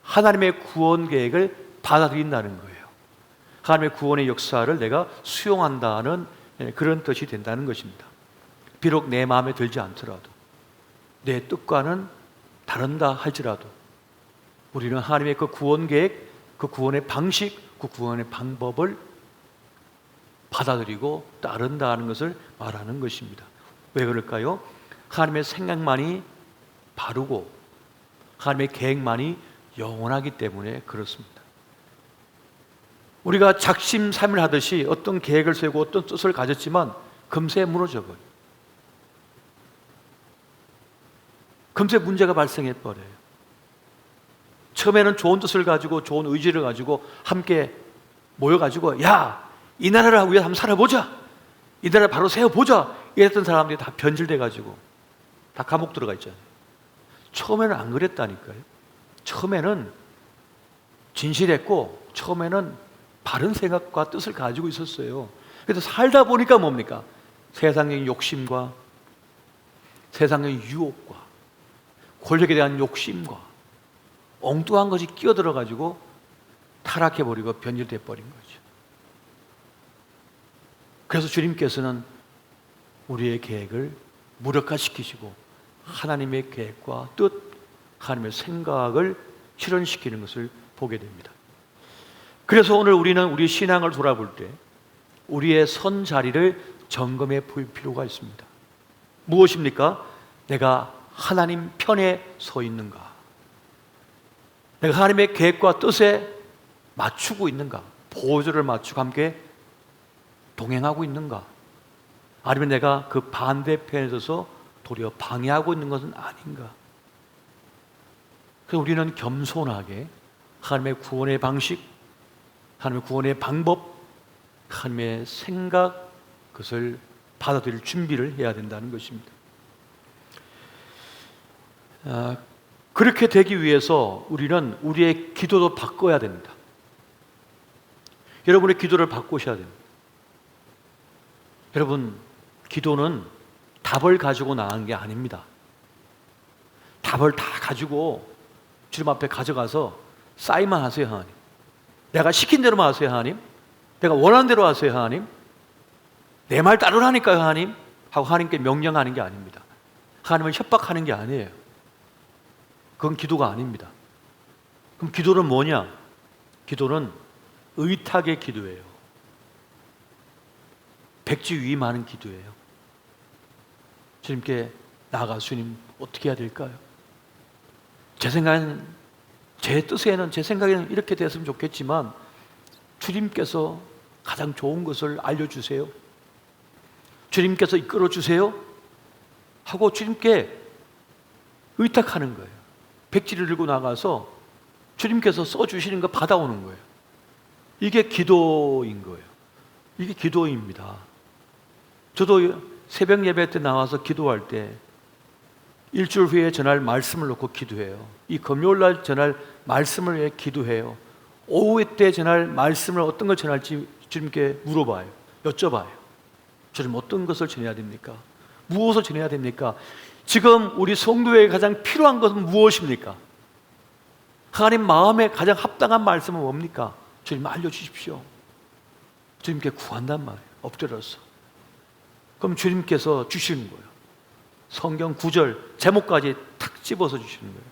하나님의 구원 계획을 받아들인다는 거예요. 하나님의 구원의 역사를 내가 수용한다는 그런 뜻이 된다는 것입니다. 비록 내 마음에 들지 않더라도, 내 뜻과는 다른다 할지라도 우리는 하나님의 그 구원 계획, 그 구원의 방식, 그 구원의 방법을 받아들이고 따른다는 것을 말하는 것입니다. 왜 그럴까요? 하나님의 생각만이 바르고 하나님의 계획만이 영원하기 때문에 그렇습니다. 우리가 작심삼일하듯이 어떤 계획을 세우고 어떤 뜻을 가졌지만 금세 무너져버려요. 금세 문제가 발생해버려요. 처음에는 좋은 뜻을 가지고 좋은 의지를 가지고 함께 모여가지고 야! 이 나라를 위해 한번 살아보자! 이 나라를 바로 세워보자! 이랬던 사람들이 다 변질돼가지고 다 감옥 들어가 있잖아요. 처음에는 안 그랬다니까요. 처음에는 진실했고 처음에는 바른 생각과 뜻을 가지고 있었어요. 그래서 살다 보니까 뭡니까? 세상의 욕심과 세상의 유혹과 권력에 대한 욕심과 엉뚱한 것이 끼어들어가지고 타락해버리고 변질돼버린 거죠. 그래서 주님께서는 우리의 계획을 무력화시키시고 하나님의 계획과 뜻, 하나님의 생각을 실현시키는 것을 보게 됩니다. 그래서 오늘 우리는 우리 신앙을 돌아볼 때 우리의 선 자리를 점검해 볼 필요가 있습니다. 무엇입니까? 내가 하나님 편에 서 있는가? 내가 하나님의 계획과 뜻에 맞추고 있는가? 보조를 맞추고 함께 동행하고 있는가? 아니면 내가 그 반대편에 서서 도리어 방해하고 있는 것은 아닌가? 그래서 우리는 겸손하게 하나님의 구원의 방식, 하나님의 구원의 방법, 하나님의 생각, 그것을 받아들일 준비를 해야 된다는 것입니다. 그렇게 되기 위해서 우리는 우리의 기도도 바꿔야 됩니다. 여러분의 기도를 바꾸셔야 됩니다. 여러분, 기도는 답을 가지고 나간 게 아닙니다. 답을 다 가지고 주님 앞에 가져가서 쌓이만 하세요, 하나님. 내가 시킨 대로만 하세요, 하나님. 내가 원하는 대로 하세요, 하나님. 내 말 따르라니까요, 하나님. 하고 하나님께 명령하는 게 아닙니다. 하나님을 협박하는 게 아니에요. 그건 기도가 아닙니다. 그럼 기도는 뭐냐? 기도는 의탁의 기도예요. 백지위임하는 기도예요. 주님께 나아가 주님 어떻게 해야 될까요? 제 생각에는 제 생각에는 이렇게 됐으면 좋겠지만 주님께서 가장 좋은 것을 알려주세요. 주님께서 이끌어 주세요. 하고 주님께 의탁하는 거예요. 백지를 들고 나가서 주님께서 써주시는 거 받아오는 거예요. 이게 기도인 거예요. 이게 기도입니다. 저도 새벽 예배 때 나와서 기도할 때 일주일 후에 전할 말씀을 놓고 기도해요. 이 금요일날 전할 말씀을 위해 기도해요. 오후 때 전할 말씀을 어떤 걸 전할지 주님께 물어봐요. 여쭤봐요. 주님 어떤 것을 전해야 됩니까? 무엇을 전해야 됩니까? 지금 우리 성도에게 가장 필요한 것은 무엇입니까? 하나님 마음에 가장 합당한 말씀은 뭡니까? 주님 알려주십시오. 주님께 구한단 말이에요. 엎드려서. 그럼 주님께서 주시는 거예요. 성경 구절 제목까지 탁 집어서 주시는 거예요.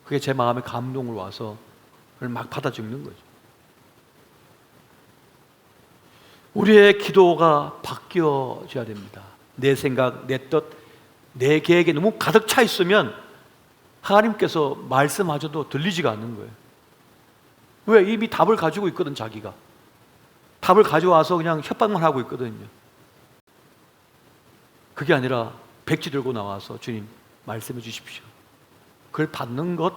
그게 제 마음에 감동을 와서 그걸 막 받아 적는 거죠. 우리의 기도가 바뀌어져야 됩니다. 내 생각, 내 뜻, 내 계획에 너무 가득 차 있으면 하나님께서 말씀하셔도 들리지가 않는 거예요. 왜? 이미 답을 가지고 있거든. 자기가 답을 가져와서 그냥 협박만 하고 있거든요. 그게 아니라 백지 들고 나와서 주님 말씀해 주십시오. 그걸 받는 것,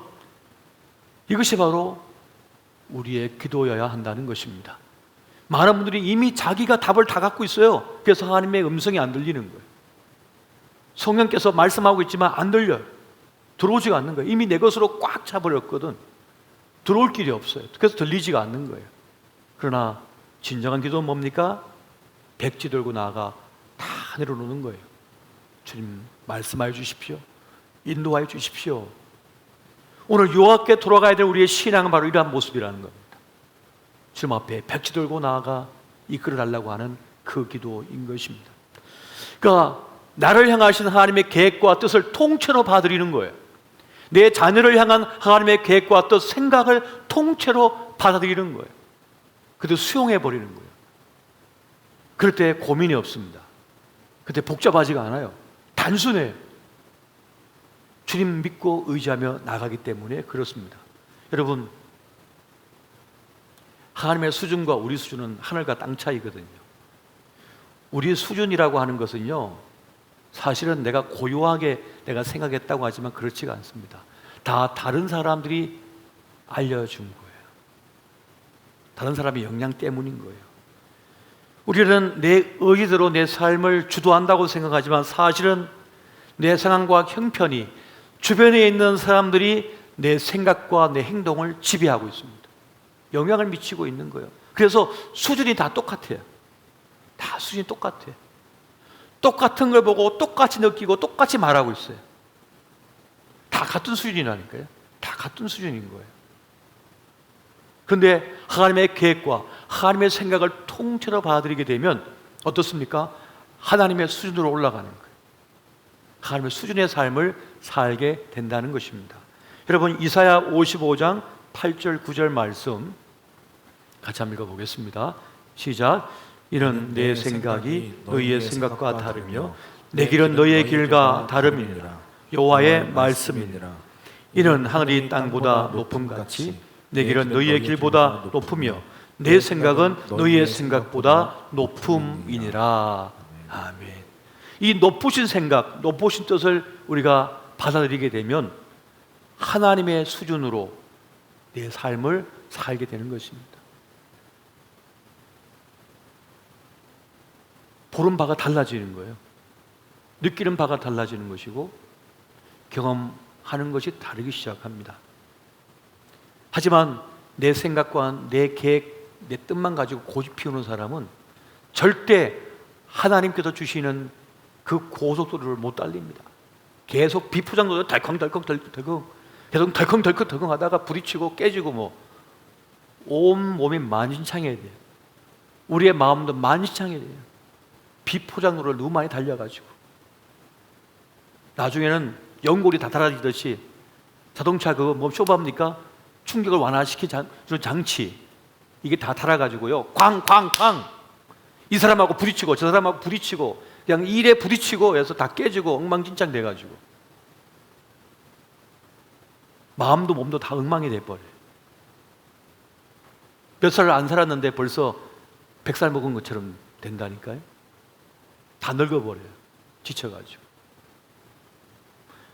이것이 바로 우리의 기도여야 한다는 것입니다. 많은 분들이 이미 자기가 답을 다 갖고 있어요. 그래서 하나님의 음성이 안 들리는 거예요. 성령께서 말씀하고 있지만 안 들려요. 들어오지가 않는 거예요. 이미 내 것으로 꽉 차버렸거든. 들어올 길이 없어요. 그래서 들리지가 않는 거예요. 그러나 진정한 기도는 뭡니까? 백지 들고 나아가 다 내려놓는 거예요. 주님 말씀하여 주십시오. 인도하여 주십시오. 오늘 요하께 돌아가야 될 우리의 신앙은 바로 이러한 모습이라는 겁니다. 주님 앞에 백지 들고 나아가 이끌어 달라고 하는 그 기도인 것입니다. 그러니까 나를 향하신 하나님의 계획과 뜻을 통째로 받아들이는 거예요. 내 자녀를 향한 하나님의 계획과 뜻, 생각을 통째로 받아들이는 거예요. 그때 수용해버리는 거예요. 그럴 때 고민이 없습니다. 그때 복잡하지가 않아요. 단순해요. 주님 믿고 의지하며 나가기 때문에 그렇습니다. 여러분, 하나님의 수준과 우리 수준은 하늘과 땅 차이거든요. 우리 수준이라고 하는 것은요, 사실은 내가 고요하게 내가 생각했다고 하지만 그렇지가 않습니다. 다 다른 사람들이 알려준 거예요. 다른 사람의 영향 때문인 거예요. 우리는 내 의지대로 내 삶을 주도한다고 생각하지만 사실은 내 상황과 형편이, 주변에 있는 사람들이 내 생각과 내 행동을 지배하고 있습니다. 영향을 미치고 있는 거예요. 그래서 수준이 다 똑같아요. 다 수준이 똑같아요. 똑같은 걸 보고 똑같이 느끼고 똑같이 말하고 있어요. 다 같은 수준이라니까요. 다 같은 수준인 거예요. 그런데 하나님의 계획과 하나님의 생각을 통째로 받아들이게 되면 어떻습니까? 하나님의 수준으로 올라가는 거예요. 하나님의 수준의 삶을 살게 된다는 것입니다. 여러분, 이사야 55장 8절 9절 말씀 같이 한번 읽어보겠습니다. 시작. 이는 내 생각이 너희의 생각과 다르며 내 길은 너희의 길과 다름이니라. 여호와의 말씀이니라. 이는 하늘이 땅보다 높음같이 내 길은 너희의 길보다 높으며 내 생각은 너희의 생각보다 높음이니라. 아멘. 이 높으신 생각, 높으신 뜻을 우리가 받아들이게 되면 하나님의 수준으로 내 삶을 살게 되는 것입니다. 보는 바가 달라지는 거예요. 느끼는 바가 달라지는 것이고 경험하는 것이 다르기 시작합니다. 하지만 내 생각과 내 계획, 내 뜻만 가지고 고집 피우는 사람은 절대 하나님께서 주시는 그 고속도로를 못 달립니다. 계속 비포장도로 덜컹덜컹 계속 덜컹덜컹 하다가 부딪히고 깨지고 온 몸이 만신창이어야 돼요. 우리의 마음도 만신창이어야 돼요. 비포장도로를 너무 많이 달려가지고 나중에는 연골이 다 달아지듯이 자동차 쇼바입니까? 충격을 완화시키는 장치, 이게 다 달아가지고요, 쾅쾅쾅 이 사람하고 부딪히고 저 사람하고 부딪히고 그냥 일에 부딪히고 해서 다 깨지고 엉망진창 돼가지고 마음도 몸도 다 엉망이 돼버려요. 몇 살 안 살았는데 벌써 100살 먹은 것처럼 된다니까요. 다 늙어버려요. 지쳐가지고.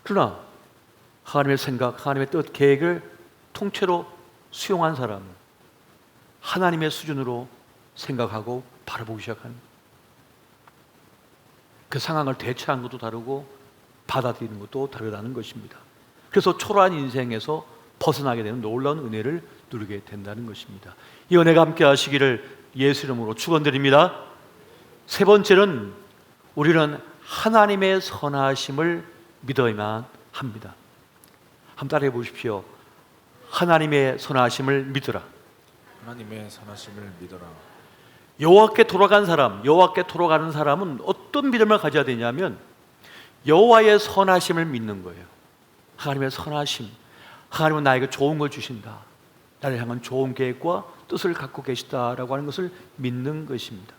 그러나 하나님의 생각, 하나님의 뜻, 계획을 통째로 수용한 사람은 하나님의 수준으로 생각하고 바라보기 시작합니다. 그 상황을 대처하는 것도 다르고 받아들이는 것도 다르다는 것입니다. 그래서 초라한 인생에서 벗어나게 되는 놀라운 은혜를 누리게 된다는 것입니다. 이 은혜가 함께 하시기를 예수 이름으로 축원드립니다. 세 번째는 우리는 하나님의 선하심을 믿어야만 합니다. 한번 따라해 보십시오. 하나님의 선하심을 믿으라. 하나님의 선하심을 믿어라. 여호와께 돌아간 사람, 여호와께 돌아가는 사람은 어떤 믿음을 가져야 되냐면 여호와의 선하심을 믿는 거예요. 하나님의 선하심, 하나님은 나에게 좋은 걸 주신다, 나를 향한 좋은 계획과 뜻을 갖고 계시다라고 하는 것을 믿는 것입니다.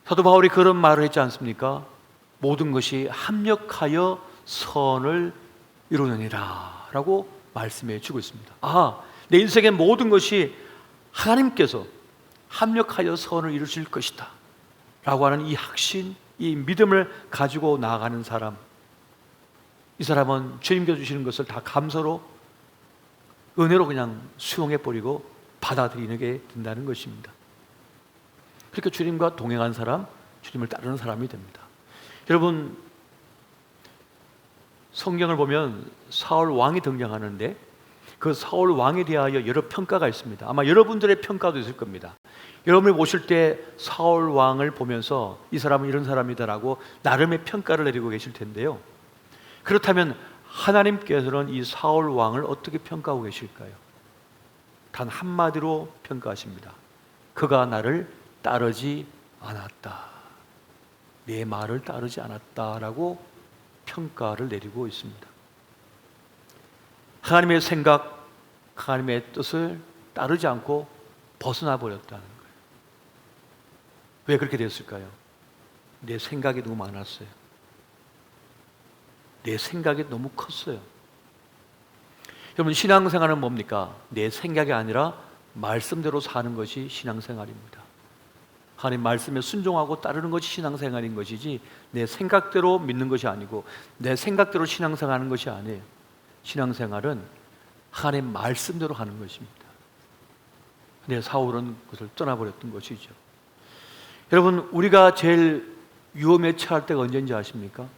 사도 바울이 그런 말을 했지 않습니까? 모든 것이 합력하여 선을 이루느니라 라고 말씀해 주고 있습니다. 내 인생의 모든 것이 하나님께서 합력하여 선을 이루실 것이다 라고 하는 이 확신, 이 믿음을 가지고 나아가는 사람, 이 사람은 주님께 주시는 것을 다 감사로 은혜로 그냥 수용해버리고 받아들이게 된다는 것입니다. 그러니까 주님과 동행한 사람, 주님을 따르는 사람이 됩니다. 여러분, 성경을 보면 사울 왕이 등장하는데 그 사울 왕에 대하여 여러 평가가 있습니다. 아마 여러분들의 평가도 있을 겁니다. 여러분이 보실 때 사울 왕을 보면서 이 사람은 이런 사람이다라고 나름의 평가를 내리고 계실 텐데요. 그렇다면 하나님께서는 이 사울 왕을 어떻게 평가하고 계실까요? 단 한마디로 평가하십니다. 그가 나를 따르지 않았다. 내 말을 따르지 않았다라고 평가를 내리고 있습니다. 하나님의 생각, 하나님의 뜻을 따르지 않고 벗어나 버렸다는 거예요. 왜 그렇게 됐을까요? 내 생각이 너무 많았어요. 내 생각이 너무 컸어요. 여러분, 신앙생활은 뭡니까? 내 생각이 아니라 말씀대로 사는 것이 신앙생활입니다. 하나님 말씀에 순종하고 따르는 것이 신앙생활인 것이지 내 생각대로 믿는 것이 아니고 내 생각대로 신앙생활하는 것이 아니에요. 신앙생활은 하나님 말씀대로 하는 것입니다. 근데 사울은 그것을 떠나버렸던 것이죠. 여러분, 우리가 제일 위험에 처할 때가 언제인지 아십니까?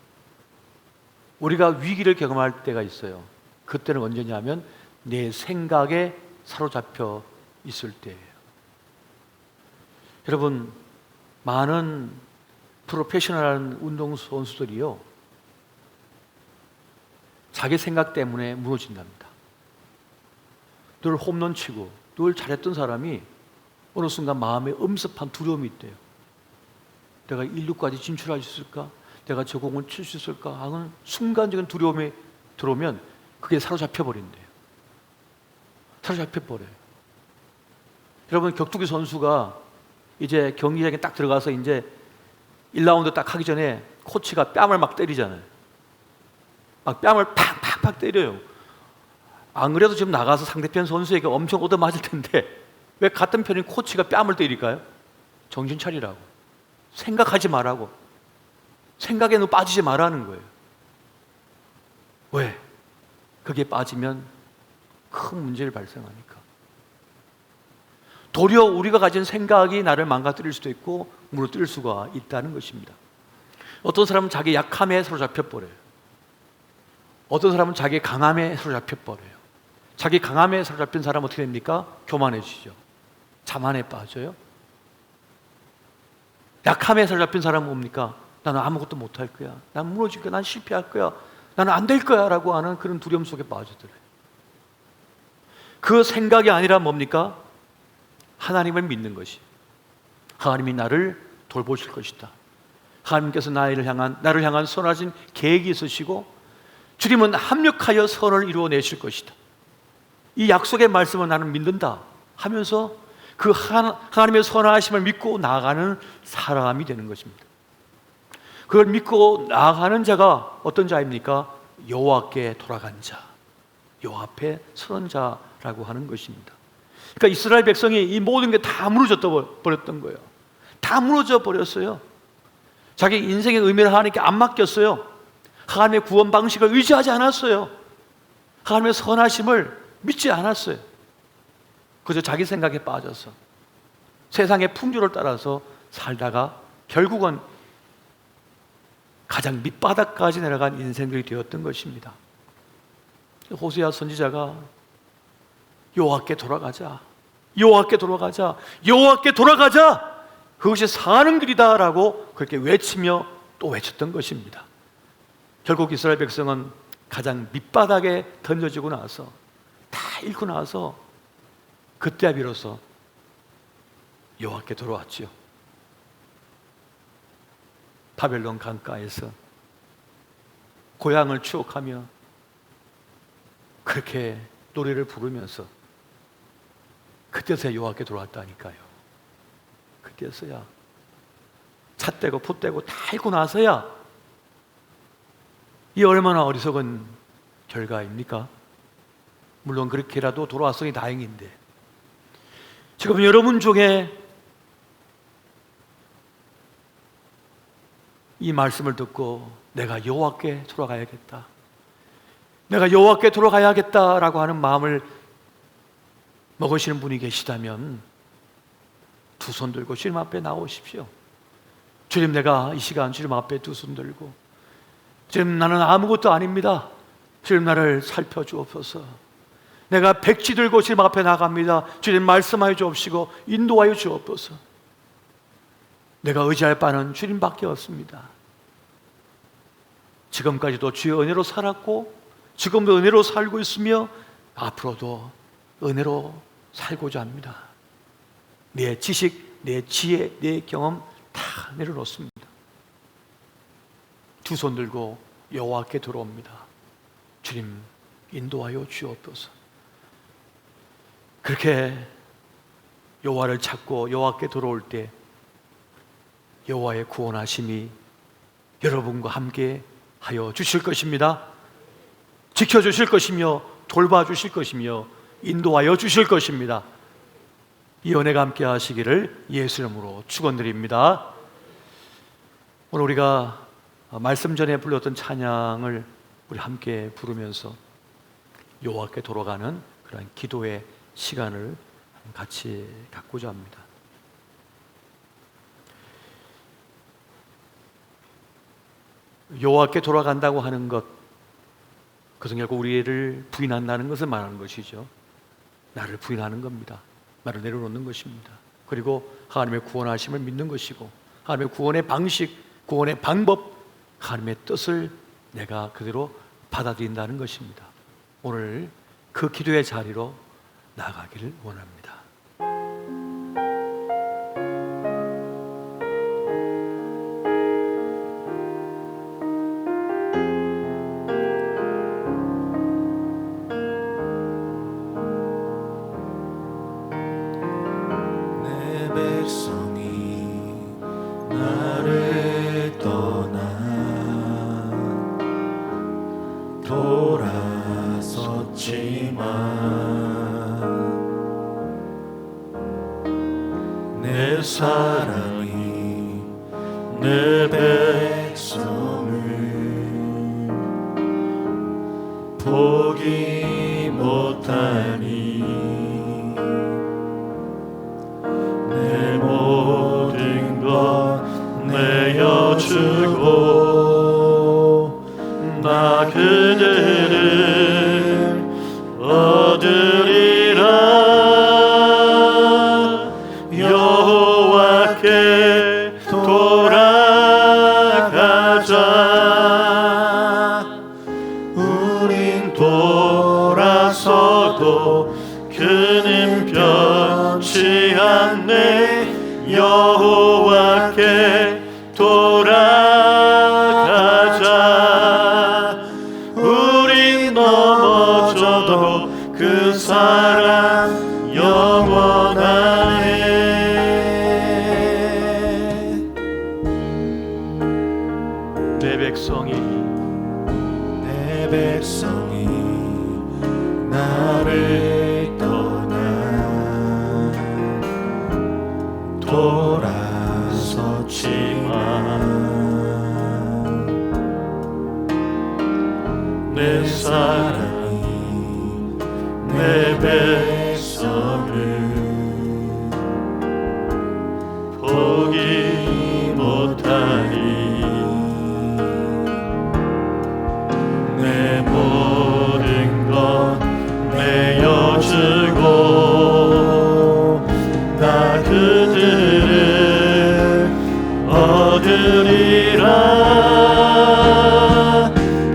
우리가 위기를 경험할 때가 있어요. 그때는 언제냐면 내 생각에 사로잡혀 있을 때예요. 여러분, 많은 프로페셔널한 운동선수들이요, 자기 생각 때문에 무너진답니다. 늘 홈런 치고 늘 잘했던 사람이 어느 순간 마음에 엄습한 두려움이 있대요. 내가 1루까지 진출할 수 있을까? 내가 저 공을 칠 수 있을까? 하는 순간적인 두려움이 들어오면 그게 사로잡혀 버린대요. 사로잡혀 버려요. 여러분, 격투기 선수가 이제 경기장에 딱 들어가서 이제 1라운드 딱 하기 전에 코치가 뺨을 막 때리잖아요. 막 뺨을 팍팍팍 때려요. 안 그래도 지금 나가서 상대편 선수에게 엄청 얻어맞을 텐데 왜 같은 편인 코치가 뺨을 때릴까요? 정신 차리라고, 생각하지 말라고, 생각에 너 빠지지 말라는 거예요. 왜? 거기에 빠지면 큰 문제를 발생하니까. 도리어 우리가 가진 생각이 나를 망가뜨릴 수도 있고 무너뜨릴 수가 있다는 것입니다. 어떤 사람은 자기 약함에 사로잡혀 버려요. 어떤 사람은 자기 강함에 사로잡혀 버려요. 자기 강함에 사로잡힌 사람은 어떻게 됩니까? 교만해지죠. 자만에 빠져요. 약함에 사로잡힌 사람은 뭡니까? 나는 아무것도 못할 거야, 난 무너질 거야, 난 실패할 거야, 나는 안 될 거야 라고 하는 그런 두려움 속에 빠져들어요. 그 생각이 아니라 뭡니까? 하나님을 믿는 것이, 하나님이 나를 돌보실 것이다, 하나님께서 나를 향한 선하신 계획이 있으시고 주님은 합력하여 선을 이루어내실 것이다, 이 약속의 말씀을 나는 믿는다 하면서 그 하나님의 선하심을 믿고 나아가는 사람이 되는 것입니다. 그걸 믿고 나아가는 자가 어떤 자입니까? 여호와께 돌아간 자, 여호와 앞에 서는 자라고 하는 것입니다. 그러니까 이스라엘 백성이 이 모든 게 다 무너져 버렸던 거예요. 다 무너져 버렸어요. 자기 인생의 의미를 하나님께 안 맡겼어요. 하나님의 구원 방식을 의지하지 않았어요. 하나님의 선하심을 믿지 않았어요. 그저 자기 생각에 빠져서 세상의 풍조를 따라서 살다가 결국은 가장 밑바닥까지 내려간 인생들이 되었던 것입니다. 호세아 선지자가 여호와께 돌아가자, 여호와께 돌아가자, 여호와께 돌아가자, 그것이 사는 길이다라고 그렇게 외치며 또 외쳤던 것입니다. 결국 이스라엘 백성은 가장 밑바닥에 던져지고 나서 다 잃고 나서 그때야 비로소 여호와께 돌아왔지요. 바벨론 강가에서 고향을 추억하며 그렇게 노래를 부르면서 그때서야 여호와께 돌아왔다니까요. 그때서야 차 떼고 포 떼고 다 잃고 나서야. 이 얼마나 어리석은 결과입니까? 물론 그렇게라도 돌아왔으니 다행인데, 지금 여러분 중에 이 말씀을 듣고 내가 여호와께 돌아가야겠다, 내가 여호와께 돌아가야겠다라고 하는 마음을 먹으시는 분이 계시다면 두 손 들고 주님 앞에 나오십시오. 주님, 내가 이 시간 주님 앞에 두 손 들고, 주님, 나는 아무것도 아닙니다. 주님, 나를 살펴주옵소서. 내가 백지 들고 주님 앞에 나갑니다. 주님, 말씀하여 주옵시고 인도하여 주옵소서. 내가 의지할 바는 주님밖에 없습니다. 지금까지도 주의 은혜로 살았고 지금도 은혜로 살고 있으며 앞으로도 은혜로 살고자 합니다. 내 지식, 내 지혜, 내 경험 다 내려놓습니다. 두 손 들고 여호와께 들어옵니다. 주님, 인도하여 주옵소서. 그렇게 여호와를 찾고 여호와께 들어올 때 여호와의 구원하심이 여러분과 함께 하여 주실 것입니다. 지켜주실 것이며 돌봐주실 것이며 인도하여 주실 것입니다. 이 은혜가 함께 하시기를 예수 이름으로 축원드립니다. 오늘 우리가 말씀 전에 불렀던 찬양을 우리 함께 부르면서 여호와께 돌아가는 그런 기도의 시간을 같이 갖고자 합니다. 여호와께 돌아간다고 하는 것, 그것은 결국 우리를 부인한다는 것을 말하는 것이죠. 나를 부인하는 겁니다. 나를 내려놓는 것입니다. 그리고 하나님의 구원하심을 믿는 것이고 하나님의 구원의 방식, 구원의 방법, 하나님의 뜻을 내가 그대로 받아들인다는 것입니다. 오늘 그 기도의 자리로 나아가기를 원합니다. 나를 떠나 돌아섰지만 내 사랑이 내 백성을 포기 못하니 내 모든 것 내어주고 나 그들을 얻으리라. 여호와께 돌아가자. 우린 돌아서도 그는 변치 않네. 여호와께 돌아가자. 우린 넘어져도 그 사랑 영원하네. 내 백성이 나를 떠나 돌아섰지만 내 사랑이 내 백성을 포기 못하니 내 모든 것 내어주고 나 그들을 얻으리라.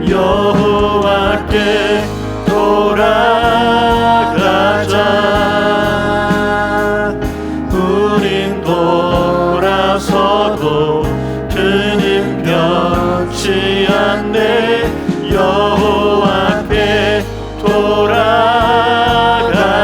여호와께 돌아가자. 우린 돌아서도 그는 변치 않네. 여호와께 돌아가자.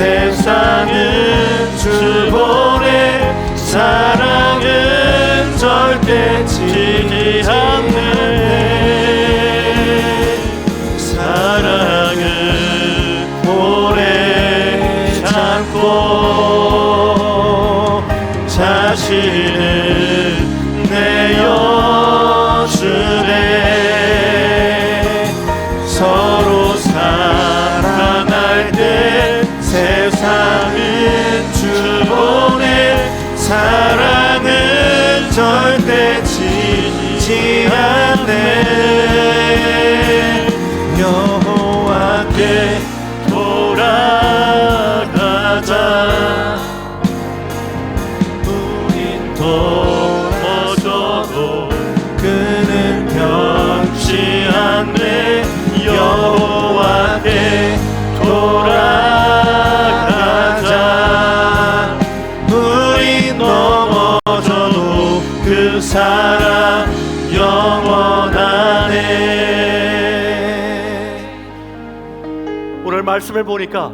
세상은 주 보내 사랑은 절대 지지 않네 사랑은 오래 참고 자신을 내어주네 서로 사랑할 때 세상은 주 보내 사랑은 절대 지지 않네 여호와께 돌아가자 우린 넘어져도 그는 변치 않네 여호와께 돌아가자 우린 넘어져도 그 사랑 영원하네. 오늘 말씀을 보니까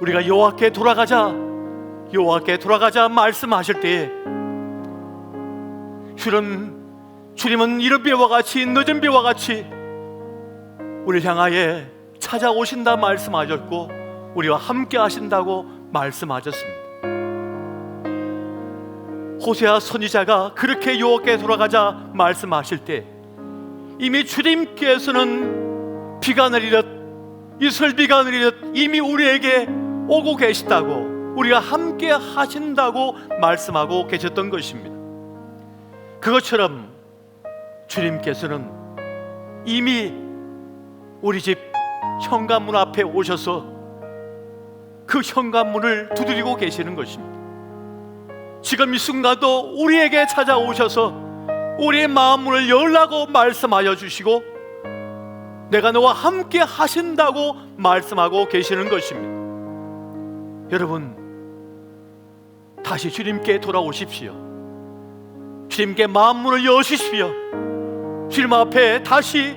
우리가 여호와께 돌아가자 말씀하실 때에 주님은 이른 비와 같이 늦은 비와 같이 우리를 향하여 찾아오신다 말씀하셨고 우리와 함께 하신다고 말씀하셨습니다. 호세아 선지자가 그렇게 여호와께 돌아가자 말씀하실 때 이미 주님께서는 비가 내리듯 이슬비가 내리듯 이미 우리에게 오고 계시다고 우리가 함께 하신다고 말씀하고 계셨던 것입니다. 그것처럼 주님께서는 이미 우리 집 현관문 앞에 오셔서 그 현관문을 두드리고 계시는 것입니다. 지금 이 순간도 우리에게 찾아오셔서 우리의 마음문을 열라고 말씀하여 주시고 내가 너와 함께 하신다고 말씀하고 계시는 것입니다. 여러분, 다시 주님께 돌아오십시오. 주님께 마음문을 여십시오. 주님 앞에 다시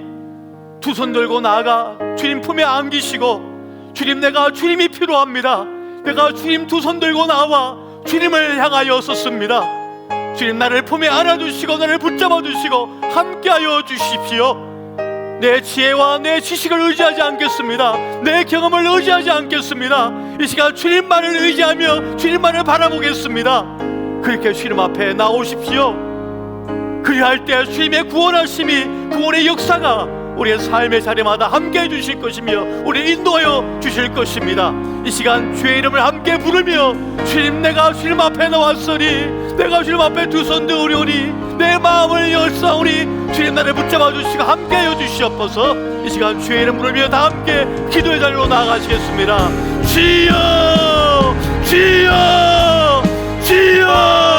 두 손 들고 나아가 주님 품에 안기시고 주님, 내가 주님이 필요합니다. 내가 주님 두 손 들고 나와 주님을 향하여 섰습니다. 주님, 나를 품에 안아주시고 나를 붙잡아 주시고 함께하여 주십시오. 내 지혜와 내 지식을 의지하지 않겠습니다. 내 경험을 의지하지 않겠습니다. 이 시간 주님만을 의지하며 주님만을 바라보겠습니다. 그렇게 주님 앞에 나오십시오. 그리할 때 주님의 구원하심이, 구원의 역사가 우리의 삶의 자리마다 함께 해주실 것이며 우리를 인도하여 주실 것입니다. 이 시간 주의 이름을 함께 부르며 주님, 내가 주님 앞에 나왔으니 내가 주님 앞에 두 손 들으오니 내 마음을 열사오니 주님, 나를 붙잡아 주시고 함께 하여 주시옵소서. 이 시간 주의 이름 부르며 다 함께 기도의 자리로 나아가시겠습니다. 주여 주여 주여